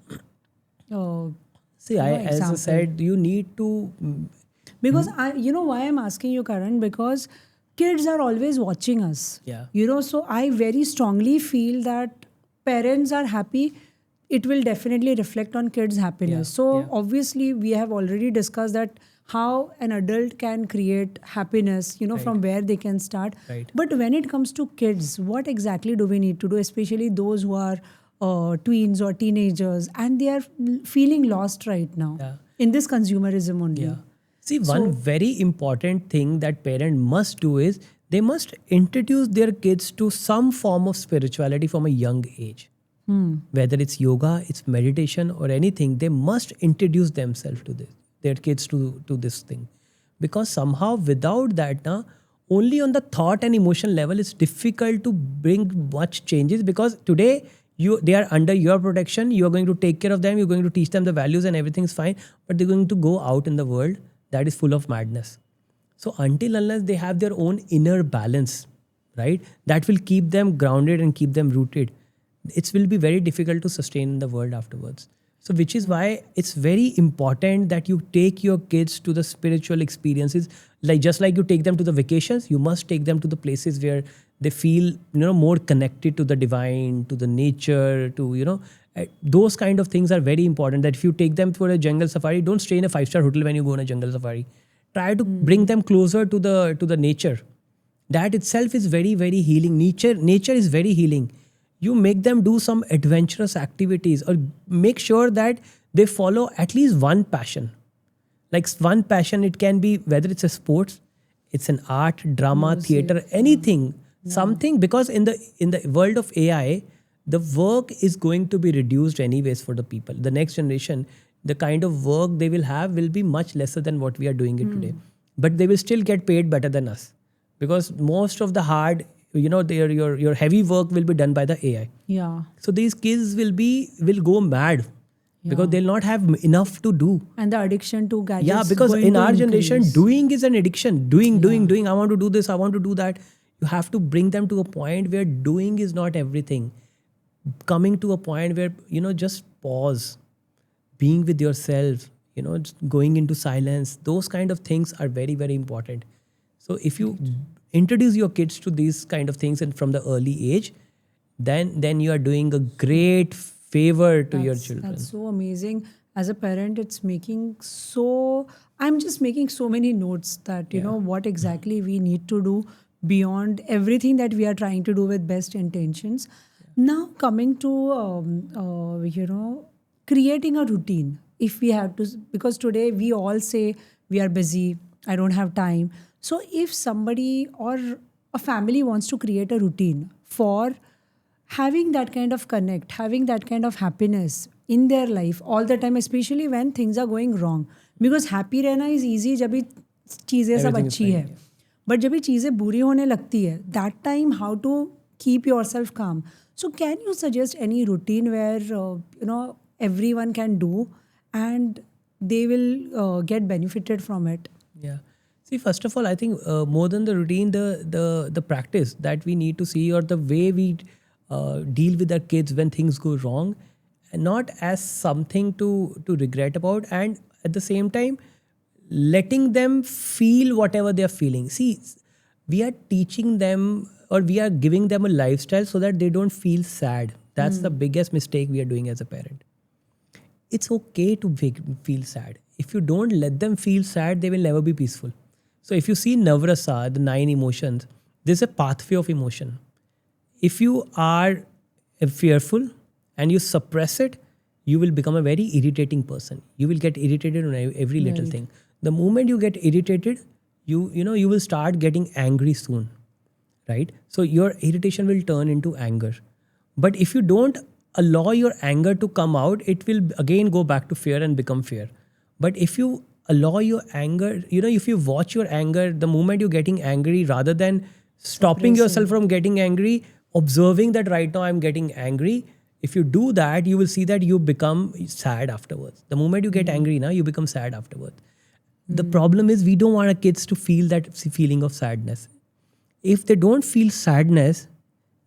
See, as I example. said, you need to. Because why I'm asking you, Karan, because kids are always watching us. Yeah. So I very strongly feel that parents are happy, it will definitely reflect on kids' happiness. Yeah, So yeah. obviously we have already discussed that how an adult can create happiness, from where they can start. Right. But when it comes to kids, what exactly do we need to do, especially those who are tweens or teenagers, and they are feeling lost right now Yeah. in this consumerism only. Yeah. See, one very important thing that parent must do is they must introduce their kids to some form of spirituality from a young age. Whether it's yoga, it's meditation or anything, they must introduce themselves to this, their kids to this thing. Because somehow without that, only on the thought and emotion level, it's difficult to bring much changes because today they are under your protection. You are going to take care of them. You're going to teach them the values and everything's fine. But they're going to go out in the world that is full of madness. So until unless they have their own inner balance, right, that will keep them grounded and keep them rooted. It will be very difficult to sustain in the world afterwards. So which is why it's very important that you take your kids to the spiritual experiences. Like just like you take them to the vacations, you must take them to the places where they feel, more connected to the divine, to the nature, to, those kind of things are very important. That if you take them for a jungle safari, don't stay in a 5-star hotel when you go on a jungle safari. Try to bring them closer to the nature. That itself is very, very healing. Nature is very healing. You make them do some adventurous activities or make sure that they follow at least one passion. Like one passion, it can be whether it's a sports, it's an art, drama, theater, anything, something. Because in the world of AI, the work is going to be reduced anyways for the people. The next generation, the kind of work they will have will be much lesser than what we are doing it today. But they will still get paid better than us because most of the hard, your heavy work will be done by the AI. Yeah. So these kids will go mad because they'll not have enough to do. And the addiction to gadgets. Yeah, because going in to our generation, increase. doing is an addiction. Doing. I want to do this. I want to do that. You have to bring them to a point where doing is not everything. Coming to a point where, just pause, being with yourself, just going into silence. Those kind of things are very, very important. So if you introduce your kids to these kind of things and from the early age, then you are doing a great favor to your children. That's so amazing. As a parent, it's making so... I'm just making so many notes that, what exactly we need to do beyond everything that we are trying to do with best intentions. Now, coming to, creating a routine. If we have to... Because today we all say we are busy, I don't have time. So if somebody or a family wants to create a routine for having that kind of connect, having that kind of happiness in their life all the time, especially when things are going wrong. Because happy रहना is easy जब भी चीज़ें सब अच्छी है. But जब भी चीज़ें बुरी होने लगती है, that time how to keep yourself calm. So can you suggest any routine where, everyone can do and they will get benefited from it? Yeah. See, first of all, I think more than the routine, the practice that we need to see or the way we deal with our kids when things go wrong, and not as something to regret about, and at the same time, letting them feel whatever they are feeling. See, we are teaching them or we are giving them a lifestyle so that they don't feel sad. That's the biggest mistake we are doing as a parent. It's okay to feel sad. If you don't let them feel sad, they will never be peaceful. So if you see Navrasa, the 9 emotions, there's a pathway of emotion. If you are fearful and you suppress it, you will become a very irritating person. You will get irritated on every little thing. The moment you get irritated, you will start getting angry soon, right? So your irritation will turn into anger. But if you don't allow your anger to come out, it will again go back to fear and become fear. But if you allow your anger, if you watch your anger, the moment you're getting angry, rather than stopping yourself from getting angry, observing that right now I'm getting angry, if you do that, you will see that you become sad afterwards. The moment you get angry now, you become sad afterwards. The problem is we don't want our kids to feel that feeling of sadness. If they don't feel sadness,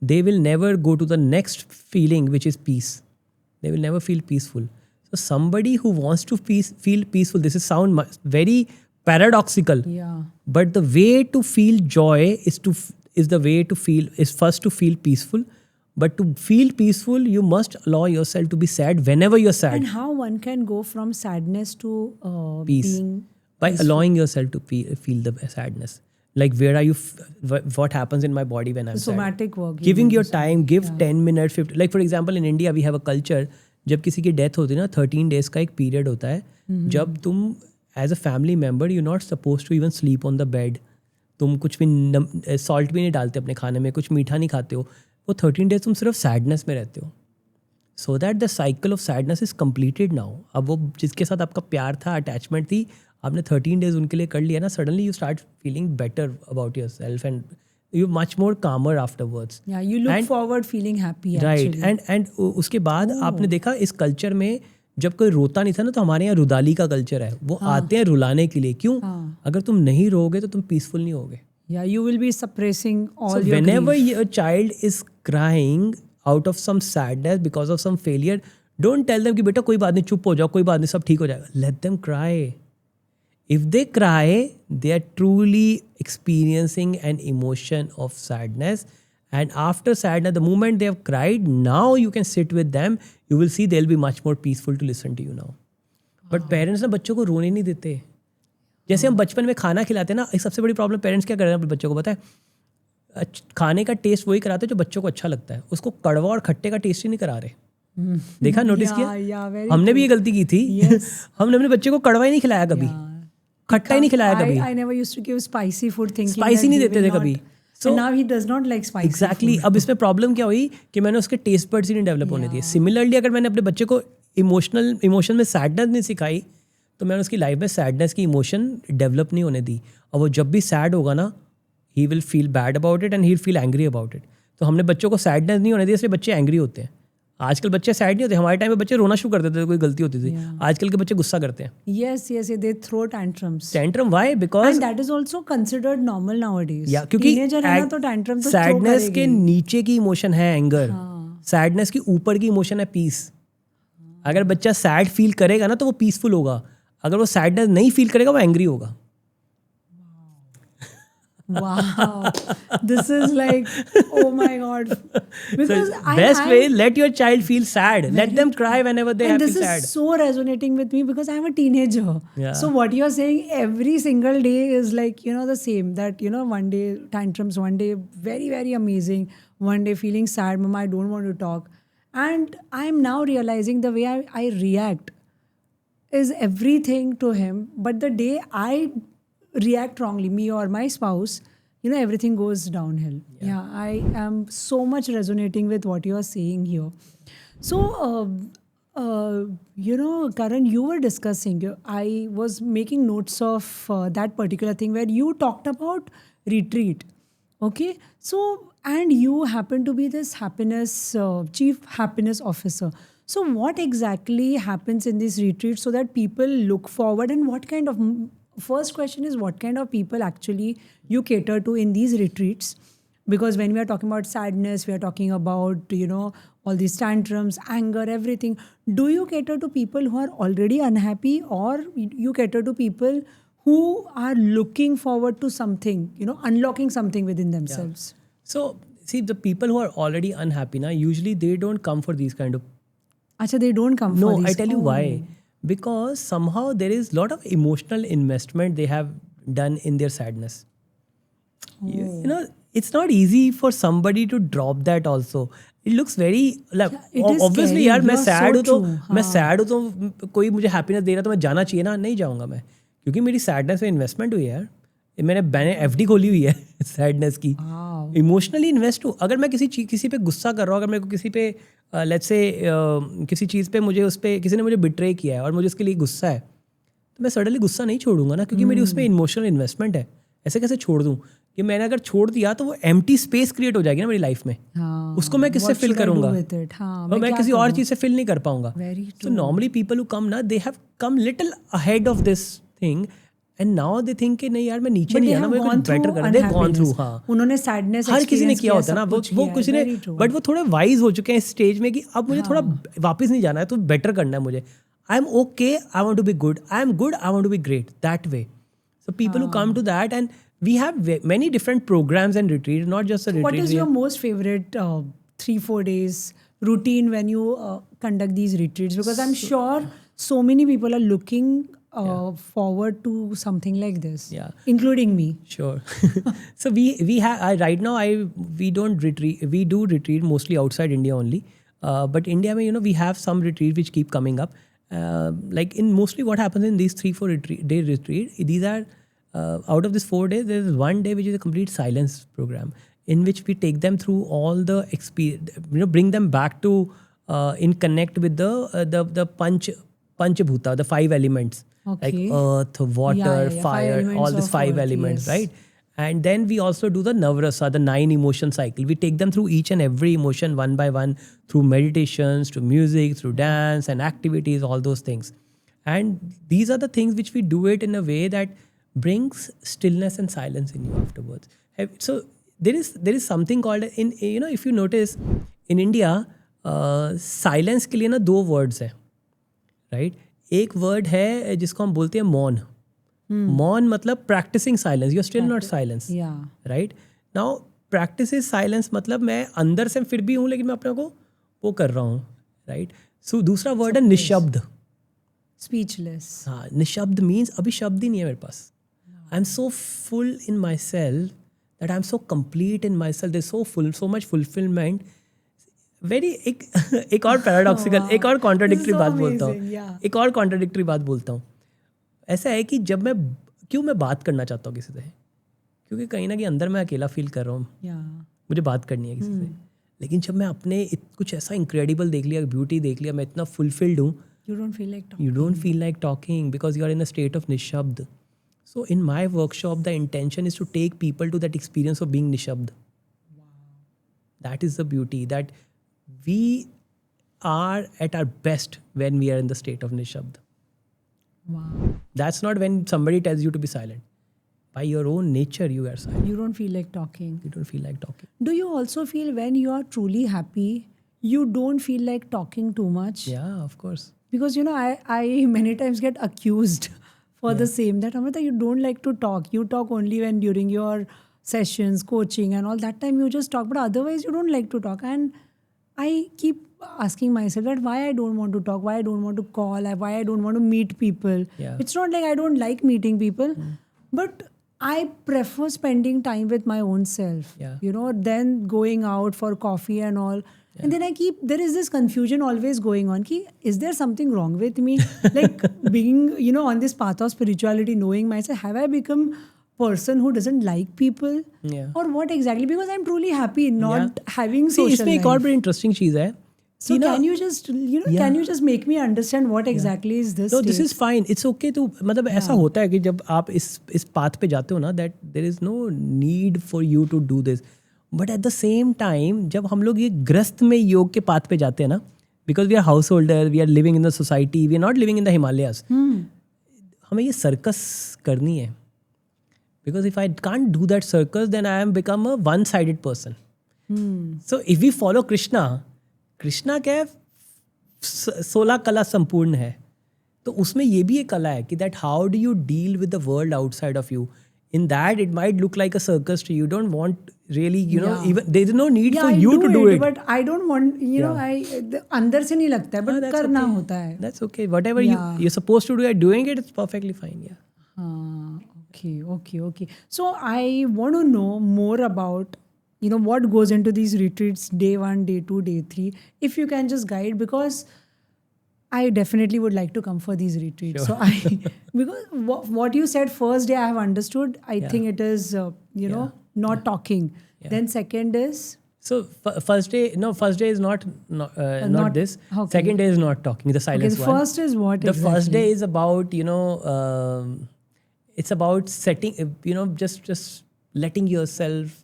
they will never go to the next feeling, which is peace. They will never feel peaceful. So somebody who wants to feel peaceful, this is sound very paradoxical. Yeah. But the way to feel joy is first to feel peaceful. But to feel peaceful, you must allow yourself to be sad whenever you're sad. And how one can go from sadness to Peace. being By allowing yourself to feel the sadness. like where are you what happens in my body when I'm sad. Somatic work. Giving your time, give 10 minutes 50, like for example in India we have a culture, जब किसी की death होती है ना 13 days का एक period होता है जब तुम as a family member you not suppose to even sleep on the bed, तुम कुछ भी सॉल्ट भी नहीं डालते अपने खाने में, कुछ मीठा नहीं खाते हो, वो 13 days तुम सिर्फ सैडनेस में रहते हो, so that the cycle of sadness is completed now. अब वो जिसके साथ आपका प्यार था, अटैचमेंट थी, आपने 13 days उनके लिए कर लिया ना, suddenly you start feeling better about yourself and you much more calmer afterwards. Yeah, you look forward feeling happy right. actually. And उसके बाद आपने देखा इस कल्चर में जब कोई रोता नहीं था ना, तो हमारे यहाँ रुदाली का कल्चर है, वो आते हैं रुलाने के लिए. क्यों? अगर तुम नहीं रोगे तो तुम पीसफुल नहीं होगे. Yeah, you will be suppressing all So your whenever grief. your child is crying out of some sadness because of some failure, don't tell them कि बेटा कोई बात नहीं, चुप हो जाओ, कोई बात नहीं, सब ठीक हो जाएगा. Let them cry. If they cry, they are truly experiencing an emotion of sadness. And after sadness, the moment they have cried, now you can sit with them. You will see they'll be much more peaceful to listen to you now. But parents ना बच्चों को रोने नहीं देते. जैसे हम बचपन में खाना खिलाते हैं ना, एक सबसे बड़ी प्रॉब्लम पेरेंट्स क्या कर रहे हैं अपने बच्चों को पता है? खाने का टेस्ट वही कराते हैं जो बच्चों को अच्छा लगता है, उसको कड़वा और खट्टे का टेस्ट ही नहीं करा रहे. देखा, नोटिस Yeah, किया? very हमने भी ये गलती की थी. Yes. हमने अपने बच्चे को कड़वा ही नहीं खिलाया कभी, खट्टा ही नहीं खिलाया कभी. I never used to give spicy food thinking Spicy that नहीं he देते will थे कभी. not- and now he does not like spicy exactly. अब इसमें प्रॉब्लम क्या हुई कि मैंने उसके टेस्ट बड्स ही नहीं डेवलप होने दिए. सिमिलरली अगर मैंने अपने बच्चे को इमोशन में सैडनेस नहीं सिखाई, तो मैंने उसकी लाइफ में सैडनेस की इमोशन डेवलप नहीं होने दी. और वो जब भी सैड होगा ना, he will feel bad about it and he will feel angry about it. तो हमने बच्चों को सैडनेस नहीं होने दी, इसलिए बच्चे एंग्री होते हैं. आजकल बच्चे सैड नहीं होते. हमारे टाइम में बच्चे रोना शुरू कर देते थे, कोई गलती होती थी. आजकल के बच्चे गुस्सा करते हैं. Yes, they throw tantrums. Tantrum why? Because And that is also considered normal nowadays. या क्योंकि Teenager है ना तो tantrum तो throw सैडनेस के करेगी. नीचे की इमोशन है एंगर, सैडनेस की ऊपर की इमोशन है पीस. अगर बच्चा सैड फील करेगा ना तो वो पीसफुल होगा, अगर वो सैडनेस नहीं फील करेगा वो एंग्री होगा. Wow, this is like, oh my god. Because Best way, let your child feel sad. Let them cry whenever they and have this feel is sad. so resonating with me because I'm a teenager. Yeah. So what you're saying every single day is like, the same. That, one day tantrums, one day very, very amazing, one day feeling sad, Mama, I don't want to talk. And I'm now realizing the way I react is everything to him. But the day I react wrongly, me or my spouse, everything goes downhill. Yeah, I am so much resonating with what you are saying here. So, Karan, you were discussing, I was making notes of that particular thing where you talked about retreat. Okay, so, and you happen to be this chief happiness officer. So what exactly happens in this retreat so that people look forward, and what kind of, first question is, what kind of people actually you cater to in these retreats? Because when we are talking about sadness, we are talking about, all these tantrums, anger, everything. Do you cater to people who are already unhappy, or you cater to people who are looking forward to something, unlocking something within themselves? So, see, the people who are already unhappy now, usually they don't come for these kind of. Achha, they don't come for No, these. I tell you why. Because somehow there is a lot of emotional investment they have done in their sadness. It's not easy for somebody to drop that also. It looks very like, it is obviously scary. यार मैं You are sad so हूँ तो true. मैं sad हूँ तो कोई मुझे happiness दे रहा तो मैं जाना चाहिए ना, नहीं जाऊँगा मैं, क्योंकि मेरी sadness में investment हुई है यार. मैंने FD खोली हुई है sadness की. इमोशनली इन्वेस्ट हूँ. अगर मैं किसी पे गुस्सा कर रहा हूँ, अगर मेरे को किसी पे लेट्स से किसी चीज़ पे मुझे उस पे किसी ने मुझे बिट्रे किया है और मुझे उसके लिए गुस्सा है, तो मैं सडनली गुस्सा नहीं छोड़ूंगा ना, क्योंकि मेरी उसमें इमोशनल इन्वेस्टमेंट है. ऐसे कैसे छोड़ दूँ? कि मैंने अगर छोड़ दिया तो वो एम्प्टी स्पेस क्रिएट हो जाएगी ना मेरी लाइफ में. उसको मैं किससे फिल करूंगा? और मैं किसी और चीज़ से फिल नहीं कर पाऊंगा. So normally people who come ना, they have come little ahead of this thing. And now they think कि नहीं यार मैं नीचे नहीं आना, मैं कुछ बेटर करना. They've gone through. हाँ, उन्होंने सैडनेस हर किसी ने किया होता है ना, वो किसी ने, बट वो थोड़े वाइज हो चुके हैं इस स्टेज में कि अब मुझे थोड़ा वापस नहीं जाना है, तो बेटर करना है मुझे. I am okay, I want to be good, I am good, I want to be great, that way. So people who come to that, and we have many different programs and retreat, not just a retreat. What is your most favorite 3-4 days routine when you conduct these retreats? Because I'm sure so many people are looking forward to something like this, Yeah. including me. Sure. So we have right now we don't retreat. We do retreat mostly outside India only. But India, mein, we have some retreat which keep coming up. Like in mostly what happens in these 3-4 day retreat. These are out of this 4 days. There is one day which is a complete silence program in which we take them through all the experience. Bring them back to in connect with the panchabhuta, the 5 elements. Okay. Like earth, water, Yeah. 5 fire, elements all these of 5 earth, elements, yes. right? And then we also do the Navrasa, the 9 emotion cycle. We take them through each and every emotion one by one through meditations, through music, through dance and activities, all those things. And these are the things which we do it in a way that brings stillness and silence in you afterwards. So there is something called in if you notice in India silence के लिए ना 2 words है, right? एक word है जिसको हम बोलते हैं मौन. मौन मतलब practicing silence. You're still not silence. Yeah. Right? Now practice is silence मतलब मैं अंदर से फिर भी हूँ लेकिन मैं अपने को वो कर रहा हूँ. Right? So दूसरा word है निशब्द. Speechless. हाँ, निशब्द means अभी शब्द ही नहीं है मेरे पास. I'm so full in myself that I'm so complete in myself. There's so much fulfillment. Very एक और पैराडॉक्सिकल एक और कॉन्ट्राडिक्टरी So बात बोलता amazing, हूँ. yeah. एक और कॉन्ट्राडिक्टरी बात बोलता हूँ. ऐसा है कि जब मैं बात करना चाहता हूँ किसी से, क्योंकि कहीं ना कहीं अंदर मैं अकेला फील कर रहा हूँ, Yeah. मुझे बात करनी है किसी से. लेकिन जब मैं अपने कुछ ऐसा इंक्रेडिबल देख लिया, ब्यूटी देख लिया, मैं इतना फुलफिल्ड हूँ, You don't feel like talking. you don't feel like talking because you are in a state of nishabd. So in my workshop, the intention is to take people to that experience of being nishabd. Wow. That is the beauty, that we are at our best when we are in the state of nishabd. Wow. That's not when somebody tells you to be silent. By your own nature, you are silent. You don't feel like talking. You don't feel like talking. Do you also feel when you are truly happy, you don't feel like talking too much? Yeah, of course. Because I many times get accused for the same, that Amrita, you don't like to talk. You talk only when during your sessions, coaching and all that time you just talk, but otherwise you don't like to talk. And I keep asking myself that why I don't want to talk, why I don't want to call, why I don't want to meet people. Yeah. It's not like I don't like meeting people, but I prefer spending time with my own self, Yeah. Then going out for coffee and all. And then there is this confusion always going on. Is there something wrong with me? Like being, on this path of spirituality, knowing myself, have I become person who doesn't like people? Yeah. Or what exactly? Because I'm truly happy not having See, social इसमें एक और life. बड़ी interesting चीज़ है. So can you just, can you just make me understand what exactly is this? No, this state? is fine. It's okay to मतलब ऐसा होता है कि जब आप इस पाथ पे जाते हो ना, that there is no need for you to do this. But at the same time, जब हम लोग ये ग्रस्त में योग के पाथ पे जाते हैं ना, because we are householder, we are living in the society, we are not living in the Himalayas. हमें ये सर्कस करनी है. Because if I can't do that circus, then I am become a one-sided person. So if we follow Krishna क्या है, 16 कला संपूर्ण है. तो उसमें ये भी एक कला है कि that how do you deal with the world outside of you. In that it might look like a circus to you. You don't want really, even there is no need for I you to do it. But I don't want, अंदर से नहीं लगता है, but that's करना okay. होता है. That's okay. Whatever you're supposed to do, you're doing it. It's perfectly fine. Yeah. Okay. So I want to know more about, what goes into these retreats, day 1, day 2, day 3. If you can just guide, because I definitely would like to come for these retreats. Sure. So because what you said first day I have understood. I think it is, not talking. Yeah. Then second is? So first day is not this. Okay. Second day is not talking. The silence Okay, the one. first is what The exactly? first day is about it's about setting, just letting yourself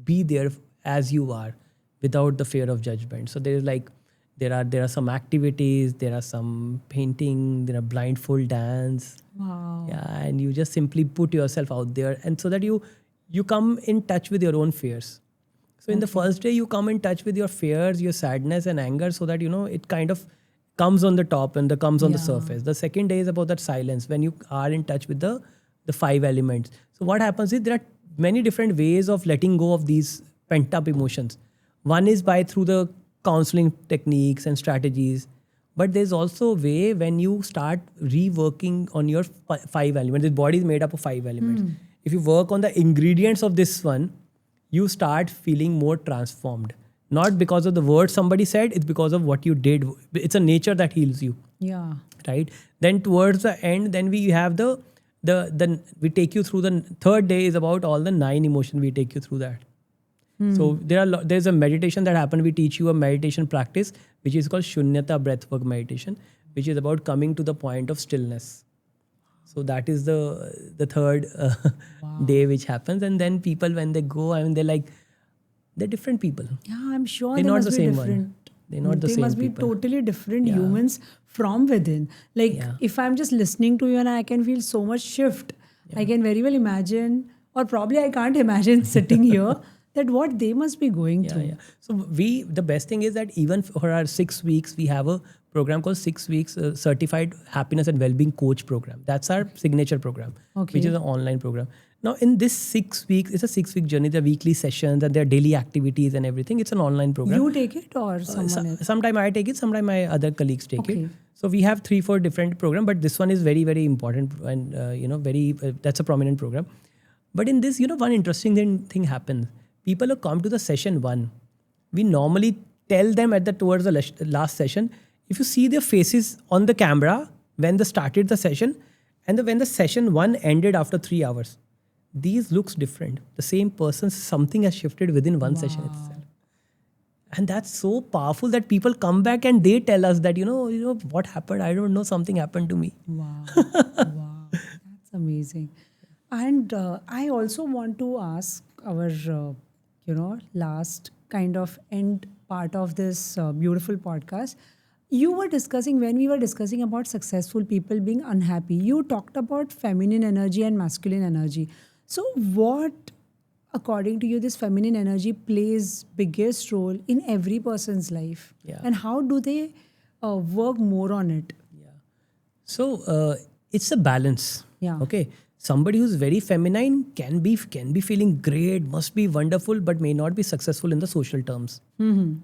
be there as you are, without the fear of judgment. So there are some activities, there are some painting, there are blindfold dance. Wow. Yeah, and you just simply put yourself out there, and so that you come in touch with your own fears. So in the first day, you come in touch with your fears, your sadness and anger, so that it kind of comes on the top and comes on the surface. The second day is about that silence, when you are in touch with the 5 elements. So what happens is there are many different ways of letting go of these pent up emotions. One is through the counseling techniques and strategies. But there's also a way when you start reworking on your five elements. The body is made up of five elements. If you work on the ingredients of this one, you start feeling more transformed. Not because of the words somebody said, it's because of what you did. It's a nature that heals you, Yeah. right? Then towards the end, then we have the we take you through the third day is about all the 9 emotions. We take you through that. So there's a meditation that happens. We teach you a meditation practice, which is called Shunyata breathwork meditation, which is about coming to the point of stillness. So that is the third day which happens. And then people, when they go, I mean, they're different people. Yeah, I'm sure They're they not must the be same one. different. They're not the they same must be people. totally different Yeah. humans from within. Like Yeah. if I'm just listening to you and I can feel so much shift, I can very well imagine, or probably I can't imagine sitting here, that what they must be going through. Yeah. So the best thing is that even for our 6 weeks, we have a program called 6 weeks certified happiness and well-being coach program. That's our signature program, Okay. which is an online program. Now in this 6 weeks, it's a 6-week journey. There are weekly sessions and there are daily activities and everything. It's an online program. You take it or someone else? Sometime I take it, sometime my other colleagues take Okay. it. So we have 3-4 different programs, but this one is very, very important and that's a prominent program. But in this, one interesting thing happens. People who come to the session 1, we normally tell them towards the last session, if you see their faces on the camera when they started the session and when the session 1 ended after 3 hours, these looks different. The same person, something has shifted within one session itself. And that's so powerful that people come back and they tell us that, what happened? I don't know, something happened to me. Wow. Wow. That's amazing. And I also want to ask our, last kind of end part of this beautiful podcast. You were discussing, when we were discussing about successful people being unhappy, you talked about feminine energy and masculine energy. So what, according to you, this feminine energy plays biggest role in every person's life? Yeah. And how do they work more on it? Yeah. So it's a balance. Yeah. Okay. Somebody who's very feminine can be feeling great, must be wonderful, but may not be successful in the social terms,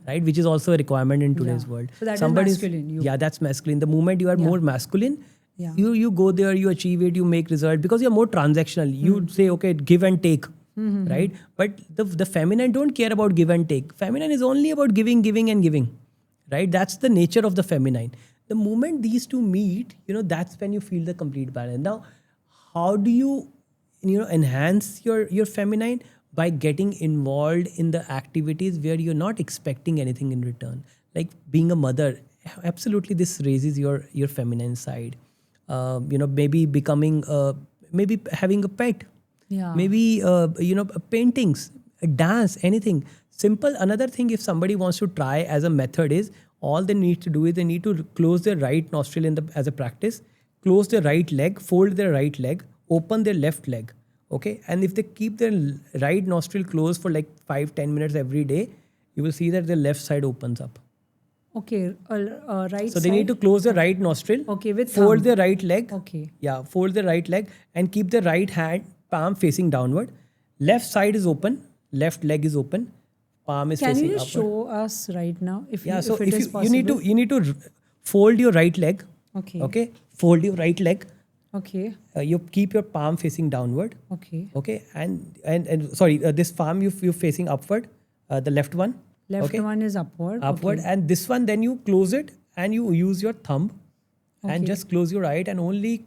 right? Which is also a requirement in today's world. So that is Somebody's- masculine, Yeah, that's masculine. The moment you are more masculine, Yeah. you go there, you achieve it, you make result because you're more transactional. You say, okay, give and take, right? But the feminine don't care about give and take. Feminine is only about giving and giving, right? That's the nature of the feminine. The moment these two meet, that's when you feel the complete balance. Now, how do you enhance your feminine? By getting involved in the activities where you're not expecting anything in return, like being a mother. Absolutely, this raises your feminine side. Maybe becoming maybe having a pet, Yeah. maybe paintings, dance, anything simple. Another thing, if somebody wants to try as a method, is all they need to do is they need to close their right nostril as a practice, close their right leg, fold their right leg, open their left leg. Okay, and if they keep their right nostril closed for like 5-10 minutes every day, you will see that the left side opens up. Okay, right. So they need to close their right nostril, Okay, with fold thumb. their right leg. Okay. Yeah, fold their right leg and keep the right hand palm facing downward. Left side is open, left leg is open, palm is Can facing you just upward. show us right now if, Yeah, you, so if it if is you possible? need to fold your right leg. Okay. Okay, fold your right leg. Okay. You keep your palm facing downward. Okay. Okay, and sorry, this palm you facing upward, the left one. Left okay? one is upward. Upward, Okay. and this one then you close it and you use your thumb and Okay. just close your right and only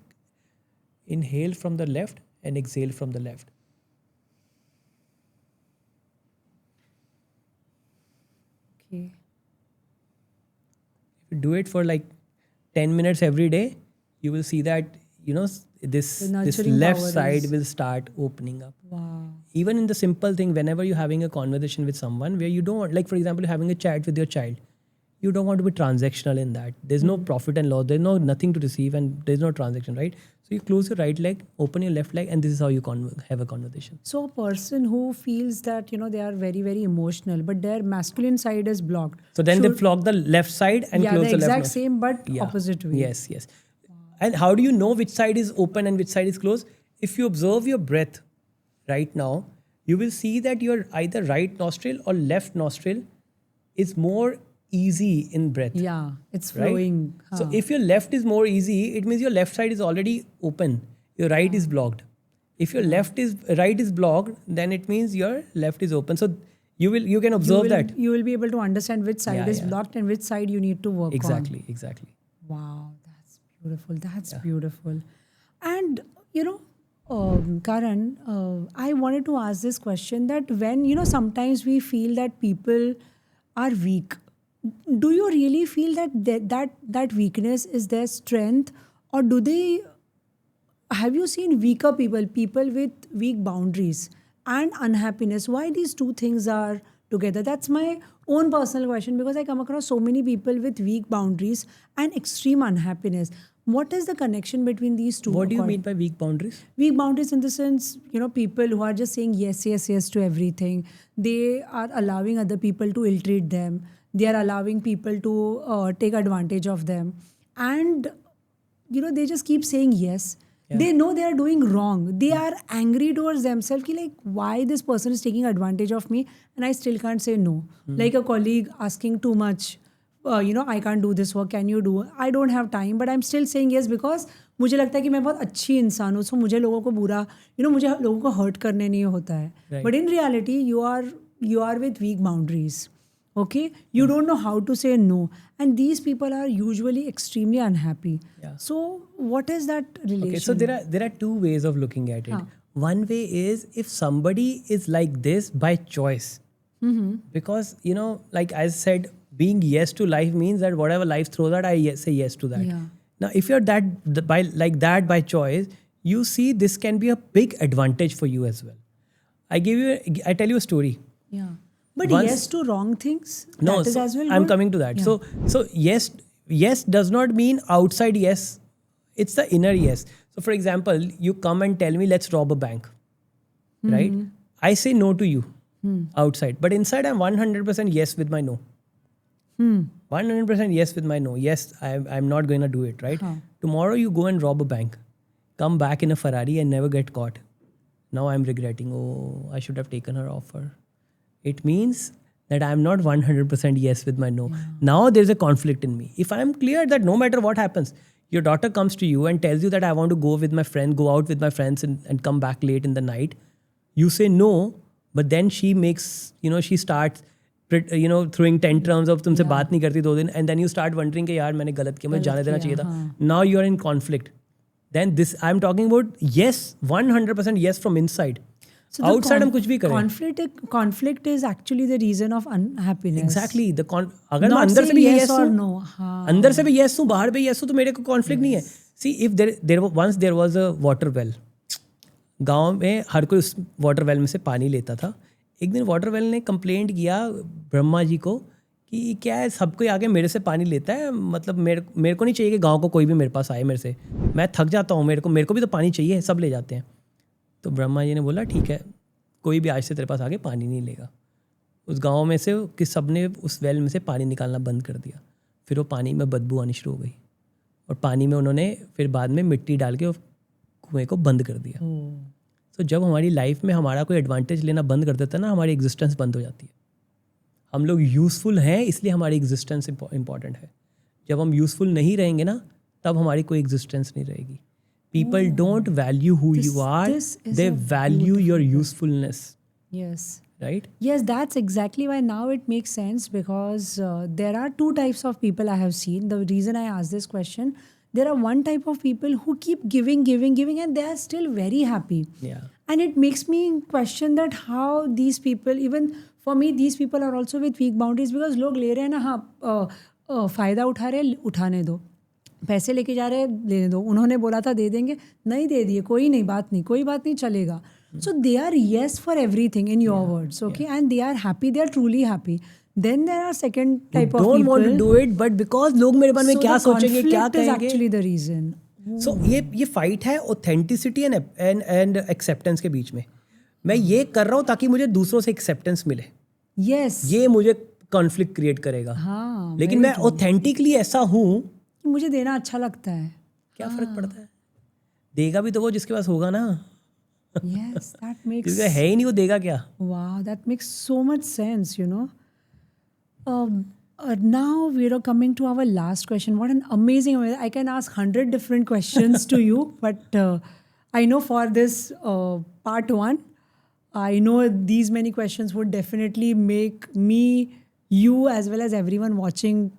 inhale from the left and exhale from the left. Okay. If you do it for like 10 minutes every day, you will see that this The nurturing left power side is- will start opening up. Wow. Even in the simple thing, whenever you're having a conversation with someone where you don't want, like for example, you're having a chat with your child, you don't want to be transactional in that. There's no profit and loss. There's nothing to receive and there's no transaction, right? So you close your right leg, open your left leg, and this is how you have a conversation. So a person who feels that they are very, very emotional, but their masculine side is blocked. So then they Should- block the left side and yeah, close the the left exact nose. same but Yeah. opposite way. Yes, yes. And how do you know which side is open and which side is closed? If you observe your breath right now, you will see that your either right nostril or left nostril is more easy in breath. Yeah, it's Right? flowing. So if your left is more easy, it means your left side is already open. Your right is blocked. If your right is blocked, then it means your left is open. So you can observe that. You will be able to understand which side is blocked and which side you need to work on. Exactly. Wow, that's beautiful. That's beautiful. And, Karan, I wanted to ask this question that when, sometimes we feel that people are weak, do you really feel that weakness is their strength, or have you seen weaker people with weak boundaries and unhappiness? Why these two things are together? That's my own personal question, because I come across so many people with weak boundaries and extreme unhappiness. What is the connection between these two? What do you mean by weak boundaries? Weak boundaries in the sense, people who are just saying yes to everything. They are allowing other people to ill-treat them. They are allowing people to take advantage of them. And, they just keep saying yes. Yeah. They know they are doing wrong. They are angry towards themselves. Like, why this person is taking advantage of me and I still can't say no. Like a colleague asking too much. I can't do this work, can you do? I don't have time, but I'm still saying yes because मुझे लगता है कि मैं बहुत अच्छी इंसान हूँ, so मुझे लोगों को बुरा, मुझे लोगों को hurt करने नहीं होता है. Right. But in reality, you are with weak boundaries. Okay? You don't know how to say no. And these people are usually extremely unhappy. Yeah. So what is that relation? Okay, so there are two ways of looking at it. One way is if somebody is like this by choice. Because, like I said, being yes to life means that whatever life throws at, I say yes to that. Yeah. Now, if you're by choice, you see this can be a big advantage for you as well. I tell you a story. Yeah. But yes to wrong things? No, that is as well I'm good? coming to that. Yeah. So yes does not mean outside yes. It's the inner yes. So for example, you come and tell me, let's rob a bank. Right? I say no to you outside. But inside, I'm 100% yes with my no. 100% yes with my no. Yes, I'm not going to do it, right? Tomorrow you go and rob a bank. Come back in a Ferrari and never get caught. Now I'm regretting, I should have taken her offer. It means that I'm not 100% yes with my no. Yeah. Now there's a conflict in me. If I'm clear that no matter what happens, your daughter comes to you and tells you that I want to go out with my friends and come back late in the night. You say no, but then she makes, she starts throwing tantrums of तुमसे बात नहीं करती 2 दिन, and then you start wondering कि यार मैंने गलत किया, मुझे जाने देना चाहिए था. Now you are in conflict. Then I'm talking about yes, 100% yes from inside. So outside हम कुछ भी करें. Conflict is actually the reason of unhappiness. Exactly. अगर मैं अंदर से भी yes हूँ, अंदर से भी yes हूँ, बाहर भी yes हूँ, तो मेरे को conflict नहीं है. See, if there was a water well. गांव में हर कोई उस वाटर वेल में से पानी लेता था. एक दिन वाटर वेल ने कंप्लेंट किया ब्रह्मा जी को कि क्या है, सब कोई आगे मेरे से पानी लेता है, मतलब मेरे को नहीं चाहिए कि गांव को कोई भी मेरे पास आए मेरे से, मैं थक जाता हूँ, मेरे को भी तो पानी चाहिए, सब ले जाते हैं. तो ब्रह्मा जी ने बोला ठीक है, कोई भी आज से तेरे पास आगे पानी नहीं लेगा. उस गांव में से कि सब ने उस वेल में से पानी निकालना बंद कर दिया. फिर वो पानी में बदबू आनी शुरू हो गई और पानी में उन्होंने फिर बाद में मिट्टी डाल के कुएँ को बंद कर दिया. तो जब हमारी लाइफ में हमारा कोई एडवांटेज लेना बंद कर देता है ना, हमारी एग्जिस्टेंस बंद हो जाती है. हम लोग यूज़फुल हैं इसलिए हमारी एग्जिस्टेंस इंपॉर्टेंट है. जब हम यूज़फुल नहीं रहेंगे ना, तब हमारी कोई एग्जिस्टेंस नहीं रहेगी. People don't value who you are. They value your usefulness. Yes. Right? Yes, that's exactly why now it makes sense, because there are 2 types of people I have seen. The reason I asked this question, there are one type of people who keep giving and they are still very happy. Yeah. And it makes me question that how these people, even for me, these people are also with weak boundaries, because लोग ले रहे हैं ना, फ़ायदा उठा रहे हैं, उठाने दो. पैसे लेके जा रहे हैं, लेने दो. उन्होंने बोला था दे देंगे, नहीं दे दिए, कोई बात नहीं चलेगा. So they are yes for everything in your words, okay? And they are happy, they are truly happy. Then there are second type of people. Don't want to do it, but because लोग मेरे बारे में क्या सोचेंगे, क्या कहेंगे. So the conflict is actually the reason. So ये fight है ऑथेंटिसिटी एंड एक्सेप्टेंस के बीच में. मैं ये कर रहा हूँ ताकि मुझे दूसरों से एक्सेप्टेंस मिले. Yes. ये मुझे कॉन्फ्लिक्ट क्रिएट करेगा. हाँ. लेकिन मैं ऑथेंटिकली ऐसा हूँ, मुझे देना अच्छा लगता है. क्या फर्क पड़ता है? देगा भी तो वो जिसके पास होगा ना. Yes, that makes. जिसका है ही नहीं वो देगा क्या? Wow, that makes so much sense, Now we are coming to our last question. What an amazing! I can ask 100 different questions to you, but I know for this part one, I know these many questions would definitely make me, you, as well as everyone watching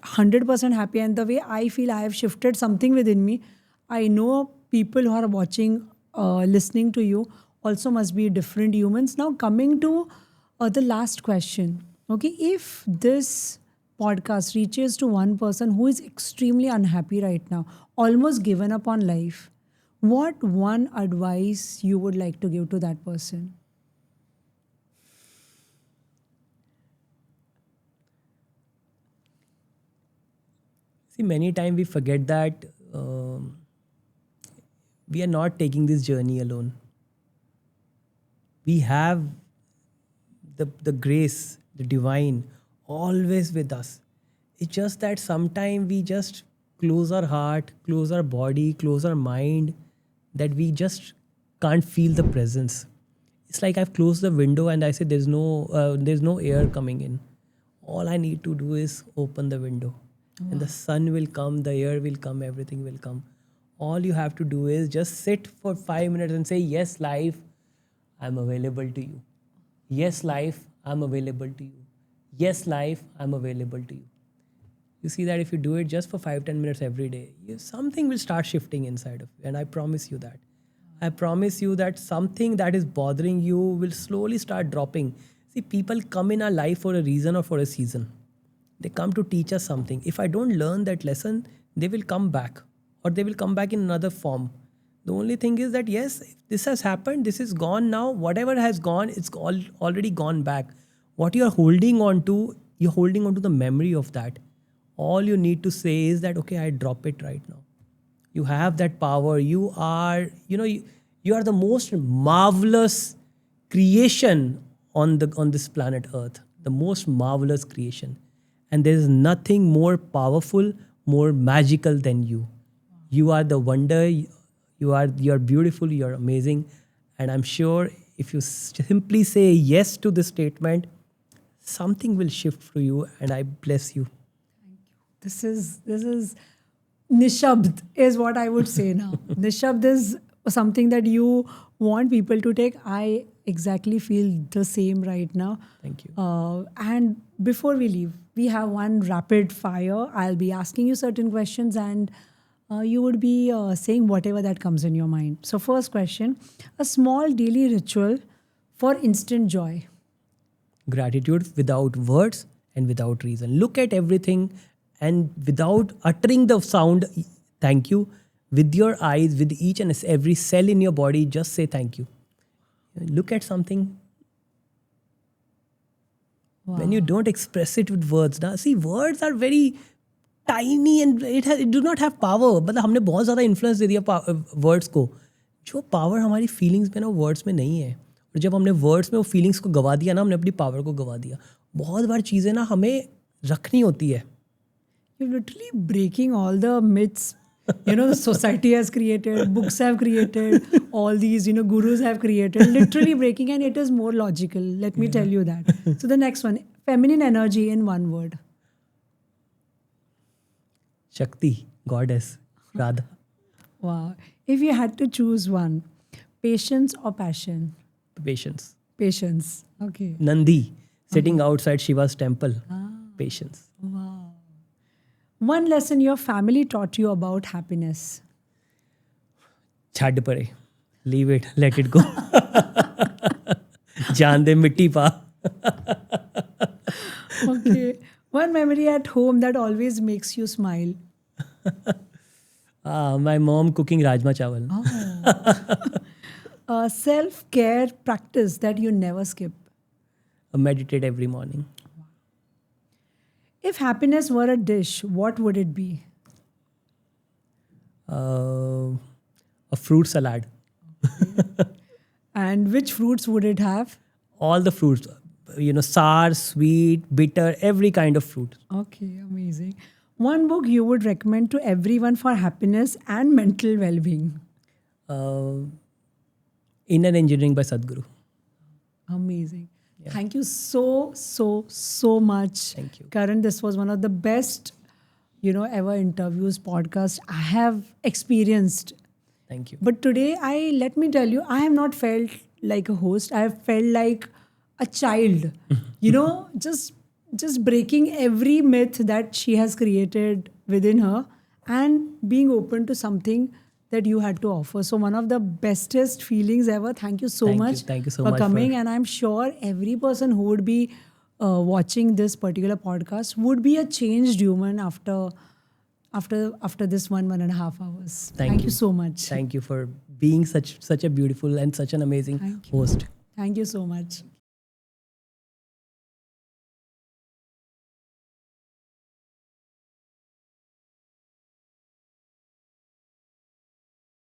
100% happy. And the way I feel I have shifted something within me, I know people who are watching, listening to you also must be different humans. Now, coming to the last question. Okay, if this podcast reaches to one person who is extremely unhappy right now, almost given up on life, what one advice you would like to give to that person? See, many times we forget that we are not taking this journey alone. We have the grace, the divine, always with us. It's just that sometimes we just close our heart, close our body, close our mind, that we just can't feel the presence. It's like I've closed the window and I say there's no air coming in. All I need to do is open the window, and the sun will come, the air will come, everything will come. All you have to do is just sit for 5 minutes and say, "Yes, life, I'm available to you. Yes, life, I'm available to you. Yes, life, I'm available to you." You see that if you do it just for 5-10 minutes every day, something will start shifting inside of you. And I promise you that. I promise you that something that is bothering you will slowly start dropping. See, people come in our life for a reason or for a season. They come to teach us something. If I don't learn that lesson, they will come back, or they will come back in another form. The only thing is that, yes, this has happened, this is gone now. Whatever has gone, it's already gone back. What you're holding on to, you're holding on to the memory of that. All you need to say is that, okay, I drop it right now. You have that power. You are, you are the most marvelous creation on this planet Earth. The most marvelous creation. And there is nothing more powerful, more magical than you. You are the wonder. You're beautiful. You're amazing. And I'm sure if you simply say yes to this statement, something will shift for you. And I bless you. This is Nishabd is what I would say now. Nishabd is something that you want people to take. I exactly feel the same right now. Thank you. And before we leave, we have one rapid fire. I'll be asking you certain questions, and you would be saying whatever that comes in your mind. So, first question: a small daily ritual for instant joy. Gratitude without words and without reason. Look at everything and without uttering the sound, thank you, with your eyes, with each and every cell in your body, just say thank you. Look at something. Wow. When you don't express it with words, now see, words are very tiny and it do not have power. मतलब हमने बहुत ज़्यादा influence दे दिया words को. जो power हमारी feelings में ना words में नहीं है. और जब हमने words में वो feelings को गवा दिया ना, हमने अपनी power को गवा दिया. बहुत बार चीज़ें ना हमें रखनी होती है. You're literally breaking all the myths, the society has created, books have created, all these, gurus have created, literally breaking, and it is more logical. Let me tell you that. So the next one, feminine energy in one word. Shakti, goddess, Radha. Wow. If you had to choose one, patience or passion? Patience. Patience. Okay. Nandi, sitting outside Shiva's temple. Patience. Wow. One lesson your family taught you about happiness. Chhad pare. Leave it. Let it go. Jaan de mitti pa. Okay. One memory at home that always makes you smile. My mom cooking rajma chawal. A self-care practice that you never skip. Meditate every morning. If happiness were a dish, what would it be? A fruit salad. And which fruits would it have? All the fruits. Sour, sweet, bitter, every kind of fruit. Okay, amazing. One book you would recommend to everyone for happiness and mental well-being. Inner Engineering by Sadhguru. Amazing. Thank you so much. Thank you. Karan, this was one of the best, ever interviews, podcast I have experienced. Thank you. But today, let me tell you, I have not felt like a host. I have felt like a child. Just breaking every myth that she has created within her and being open to something that you had to offer. So one of the bestest feelings ever. Thank you so Thank you. much Thank you so for much coming. for- And I'm sure every person who would be watching this particular podcast would be a changed human after this 1.5 hours. Thank you you. so much. Thank you for being such a beautiful and such an amazing Thank you. host. Thank you so much.